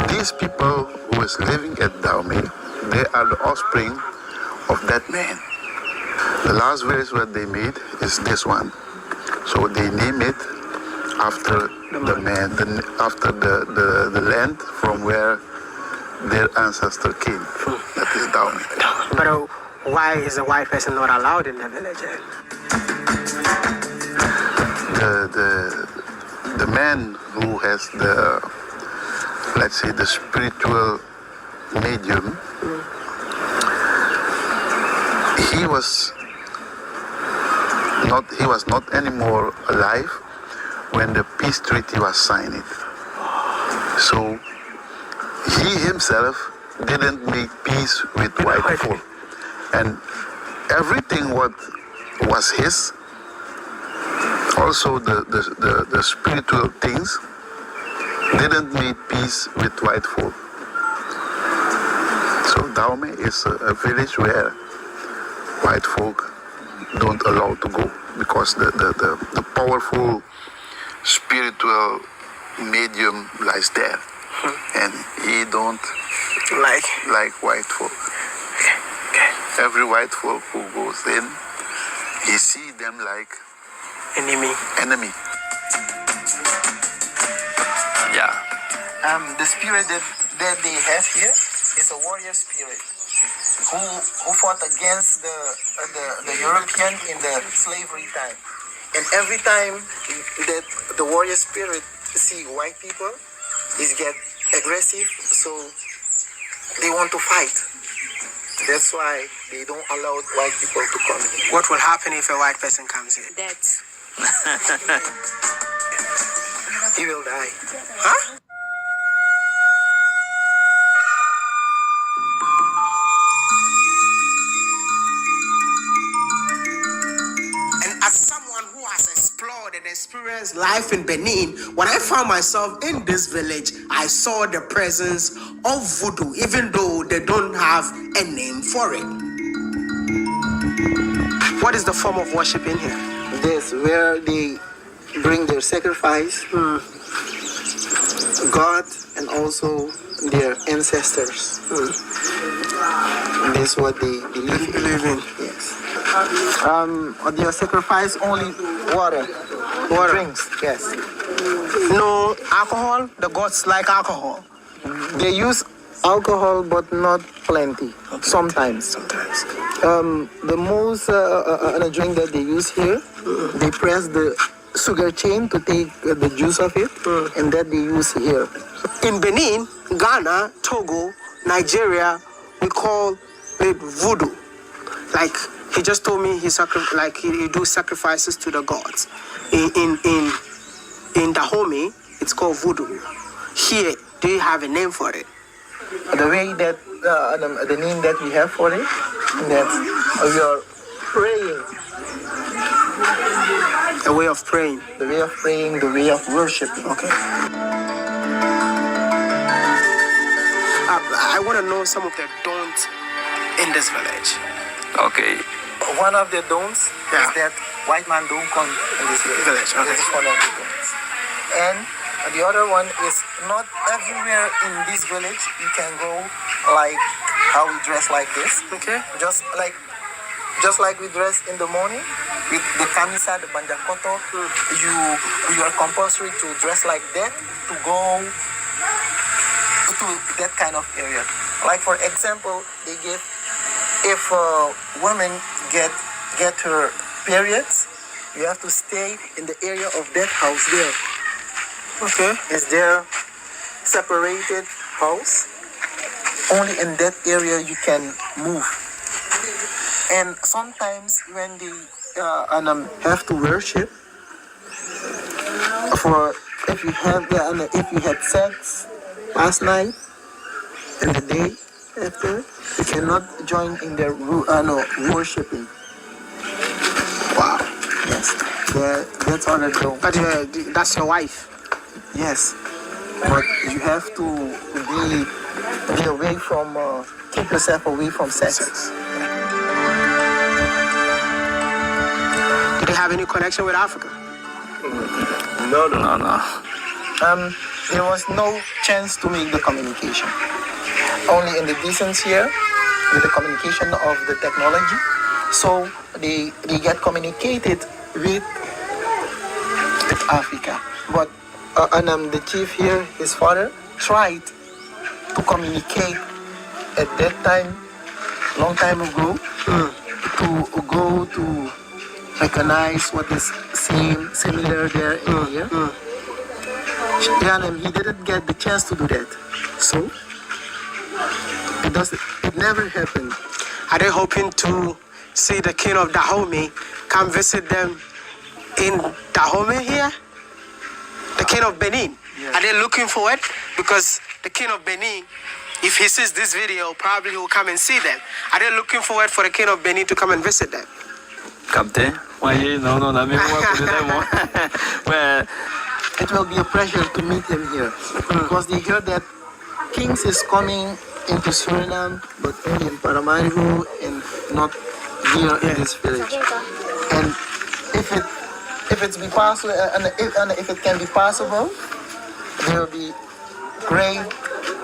These people who is living at Dahomey, they are the offspring of that man. The last village that they made is this one. So they name it after the man, after the land from where their ancestor came. That is Dahomey. But why is a white person not allowed in the village? The man who has the, let's say, the spiritual medium, he was not anymore alive when the peace treaty was signed. So he himself didn't make peace with white folk, and everything what was his, also the spiritual things, didn't make peace with white folk. So Dahomey is a village where white folk don't allow to go, because the powerful spiritual medium lies there, and he don't like white folk. Every white folk who goes in, he see them like Enemy. Yeah. The spirit that they have here is a warrior spirit who fought against the European in the slavery time. And every time that the warrior spirit see white people, is get aggressive, so they want to fight. That's why they don't allow white people to come in. What will happen if a white person comes in? Death. He will die. Huh? And as someone who has explored and experienced life in Benin, when I found myself in this village, I saw the presence of voodoo, even though they don't have a name for it. What is the form of worship in here? This where they bring their sacrifice, God, and also their ancestors. This is what they believe in. Yes. Their sacrifice only water. Drinks. Yes. No alcohol. The gods like alcohol. They use alcohol, but not plenty. Sometimes. The most drink that they use here, they press the sugar cane to take the juice of it, and that they use here. In Benin, Ghana, Togo, Nigeria, we call it voodoo. Like he just told me, he do sacrifices to the gods. In Dahomey, it's called voodoo. Here, do you have a name for it? The way that the name that we have for it, that we are praying. A way of praying. The way of praying, the way of worshiping. Okay. I want to know some of the don'ts in this village. Okay. One of the don'ts is that white man don't come in this village. Okay. This is one of the don'ts. And the other one is not everywhere in this village you can go like how we dress like this. Okay. Just like we dress in the morning with the kamisa, the banjakoto, you are compulsory to dress like that to go to that kind of area. Like for example, they give if a woman get her periods, you have to stay in the area of that house there. Okay. Is there separated house? Only in that area you can move. And sometimes when they have to worship, for if you had sex last night and the day after, you cannot join in their worshiping. Wow. Yes, that's all I do. But that's your wife. Yes, but you have to be away from, keep yourself away from sex. Do they have any connection with Africa? No. There was no chance to make the communication. Only in the distance here, with the communication of the technology. So they get communicated with Africa. But the chief here, his father, tried to communicate at that time, long time ago, to go to recognize what is similar there in here. And he didn't get the chance to do that. So it never happened. Are they hoping to see the king of Dahomey come visit them in Dahomey here? The king of Benin. Yes. Are they looking for it? Because the king of Benin, if he sees this video, probably will come and see them. Are they looking forward for the king of Benin to come and visit them? Captain? Well, it will be a pleasure to meet him here because they hear that Kings is coming into Suriname, but only in Paramaribo and not here in this village. And if it can be possible, it will be great,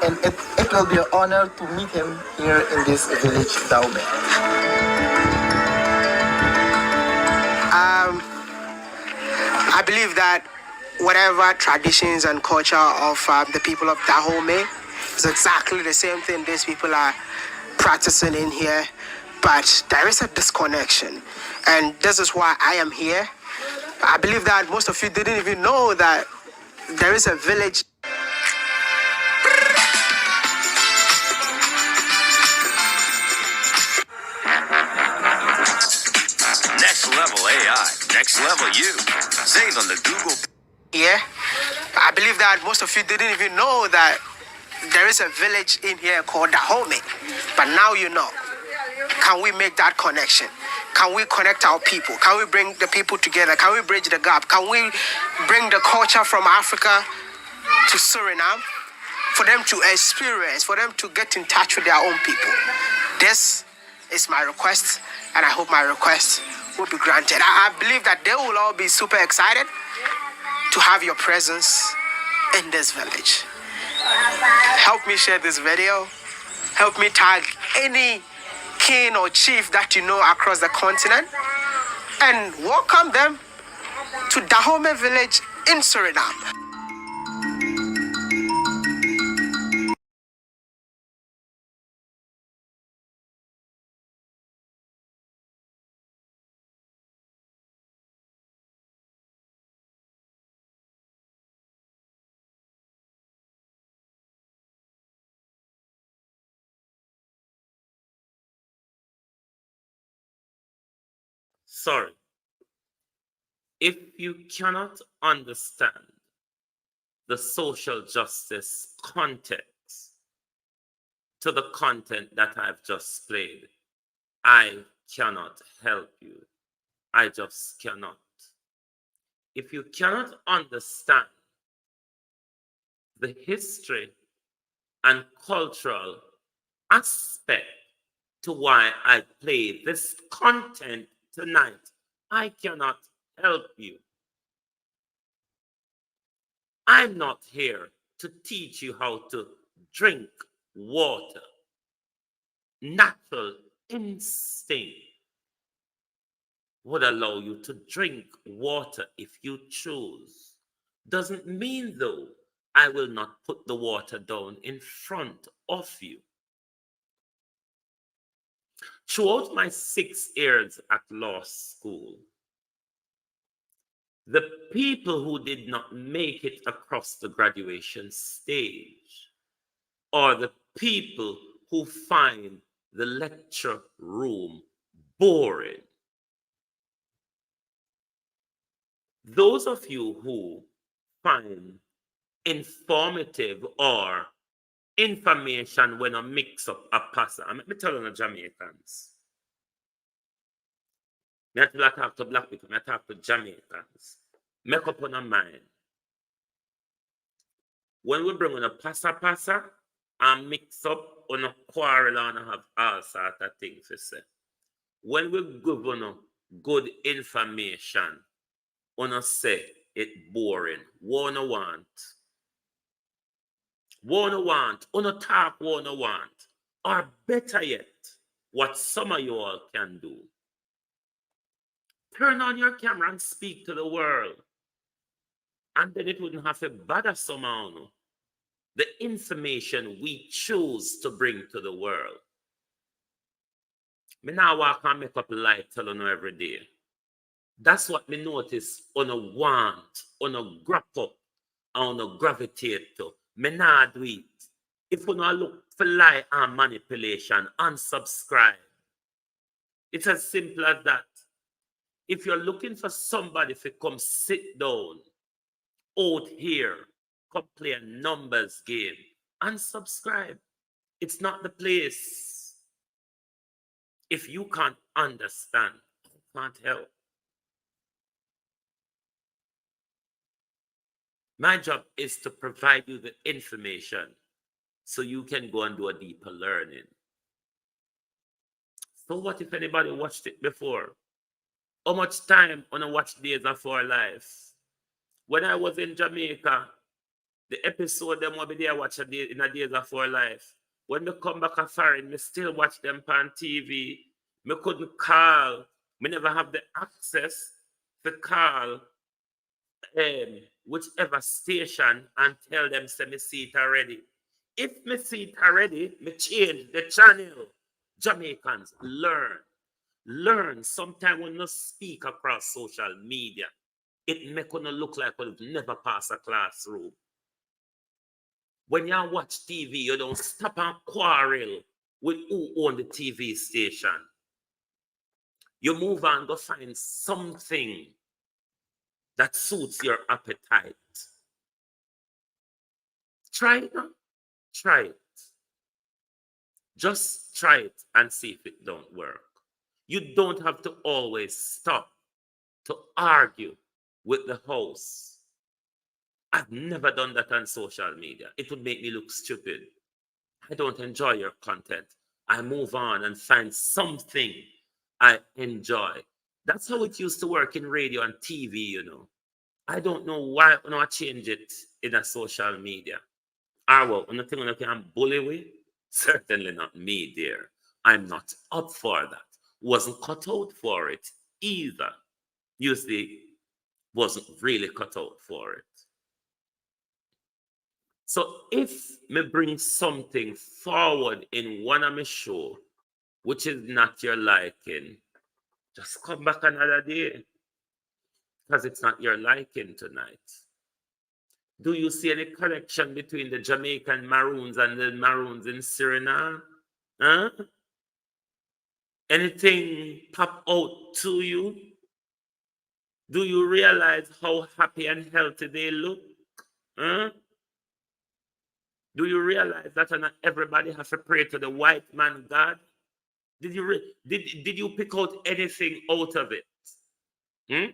and it will be an honor to meet him here in this village, Dahomey. I believe that whatever traditions and culture of the people of Dahomey is exactly the same thing these people are practicing in here, but there is a disconnection, and this is why I am here. I believe that most of you didn't even know that there is a village. Next level AI, next level you. Saved on the Google. Yeah, I believe that most of you didn't even know that there is a village in here called Dahomey, but now you know. Can we make that connection? Can we connect our people? Can we bring the people together? Can we bridge the gap? Can we bring the culture from Africa to Suriname for them to experience, for them to get in touch with their own people? This is my request, and I hope my request will be granted. I believe that they will all be super excited to have your presence in this village. Help me share this video. Help me tag any king or chief that you know across the continent, and welcome them to Dahomey village in Suriname. Sorry. If you cannot understand the social justice context to the content that I've just played, I cannot help you. I just cannot. If you cannot understand the history and cultural aspect to why I play this content tonight, I cannot help you. I'm not here to teach you how to drink water. Natural instinct would allow you to drink water if you choose. Doesn't mean, though, I will not put the water down in front of you. Throughout my 6 years at law school, the people who did not make it across the graduation stage are the people who find the lecture room boring. Those of you who find informative or information when I mix up a pasta, let me tell you the Jamaicans. I talk to black people, I talk to Jamaicans. Make up on a mind. When we bring on a pasa and mix up on a quarrel and have all sorts of things to say. When we give on good information, on say it boring. Wanna want, on talk, wanna want. Or better yet, what some of you all can do. Turn on your camera and speak to the world. And then it wouldn't have to bother somehow. The information we choose to bring to the world. Me now walk and make up light tell you every day. That's what me notice on a want, on a grab up, on a gravitate to. Me nah do it. If you not look for lie and manipulation, unsubscribe. It's as simple as that. If you're looking for somebody to come sit down out here, come play a numbers game, unsubscribe. It's not the place. If you can't understand, you can't help. My job is to provide you the information so you can go and do a deeper learning. So what if anybody watched it before? How much time on a watch Days of Our Life? When I was in Jamaica, the episode them will be there watch in a Days of Our Life. When they come back a foreign, me still watch them on TV. Me couldn't call. Me never have the access to call whichever station and tell them say me see it already. If me see it already, me change the channel. Jamaicans, learn. Learn. Sometimes when you speak across social media, it make you look like you've never passed a classroom. When you watch TV, you don't stop and quarrel with who own the TV station. You move on, go find something that suits your appetite. Try it. Try it. Just try it and see if it don't work. You don't have to always stop to argue with the host. I've never done that on social media. It would make me look stupid. I don't enjoy your content. I move on and find something I enjoy. That's how it used to work in radio and TV, you know. I don't know why I not change it in a social media. Well, nothing I can bully with? Certainly not me, dear. I'm not up for that. Wasn't cut out for it either. You see, wasn't really cut out for it. So if me bring something forward in one of my show, which is not your liking, just come back another day. Because it's not your liking tonight. Do you see any connection between the Jamaican Maroons and the Maroons in Suriname? Huh? Anything pop out to you? Do you realize how happy and healthy they look? Huh? Do you realize that not everybody has to pray to the white man God? Did you pick out anything out of it? Hmm?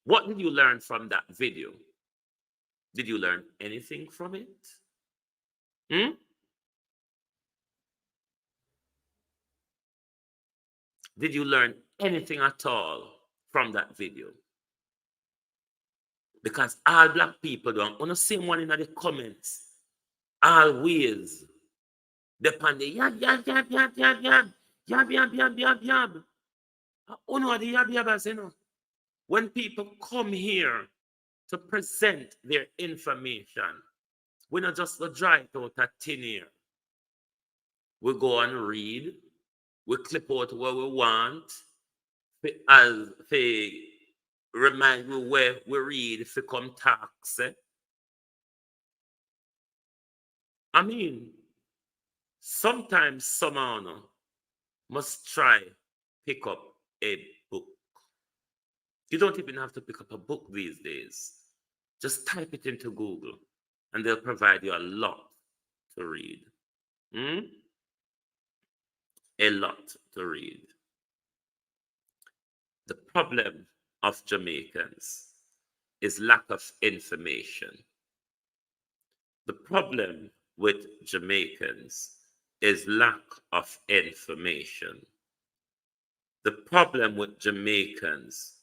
What did you learn from that video? Did you learn anything from it? Hmm? Did you learn anything at all from that video? Because all black people don't want to see one in the comments. Always. Depend the yab, yab, yab, yab, yab, yab, yab, yab, yab, yab, yab. You know the yab, yab, you know. When people come here to present their information, we not just go dry it out a tin here. We go and read. We clip out what we want. As they remind me where we read if we come tax. I mean, sometimes someone must try pick up a book. You don't even have to pick up a book these days. Just type it into Google and they'll provide you a lot to read. A lot to read. The problem of Jamaicans is lack of information. The problem with Jamaicans is lack of information. The problem with Jamaicans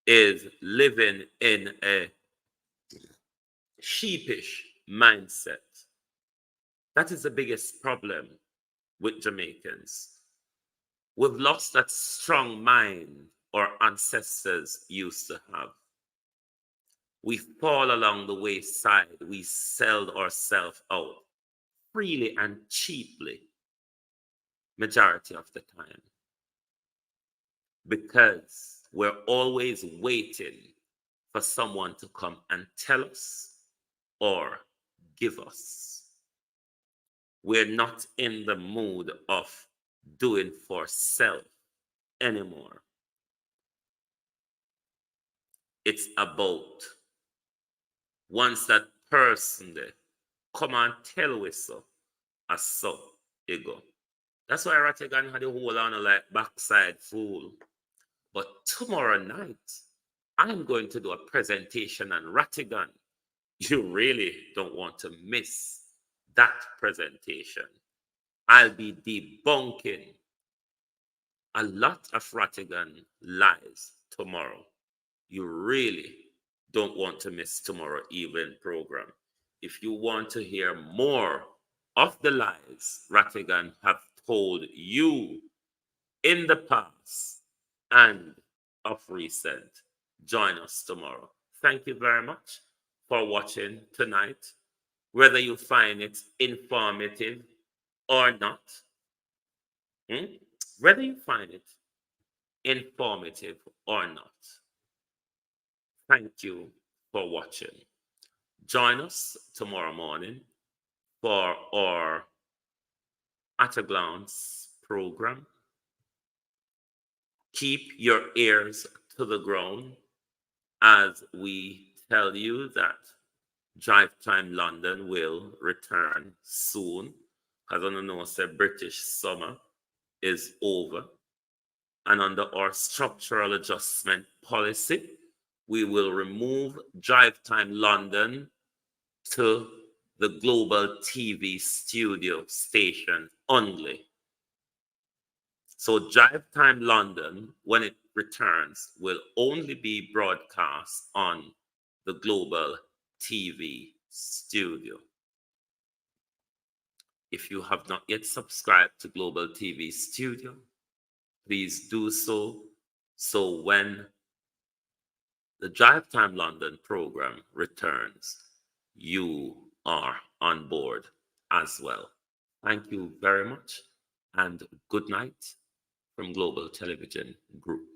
is living in a sheepish mindset. That is the biggest problem with Jamaicans. We've lost that strong mind our ancestors used to have. We fall along the wayside. We sell ourselves out freely and cheaply, majority of the time, because we're always waiting for someone to come and tell us or give us. We're not in the mood of doing for self anymore. It's about once that person there come and tell us so, as so you go. That's why Rattigan had a whole on like backside fool. But tomorrow night, I'm going to do a presentation on Rattigan. You really don't want to miss that presentation. I'll be debunking a lot of Rattigan lies tomorrow. You really don't want to miss tomorrow evening program. If you want to hear more of the lies Rattigan have told you in the past and of recent, join us tomorrow. Thank you very much for watching tonight. Whether you find it informative or not, whether you find it informative or not, thank you for watching. Join us tomorrow morning for our At a Glance program. Keep your ears to the ground as we tell you that Drive Time London will return soon. Because I don't know, say British summer is over. And under our structural adjustment policy, we will remove Drive Time London to the Global TV studio station only. So Drive Time London, when it returns, will only be broadcast on the Global TV studio. If you have not yet subscribed to Global TV Studio, please do so. So when the Drive Time London program returns, you are on board as well. Thank you very much and good night from Global Television Group.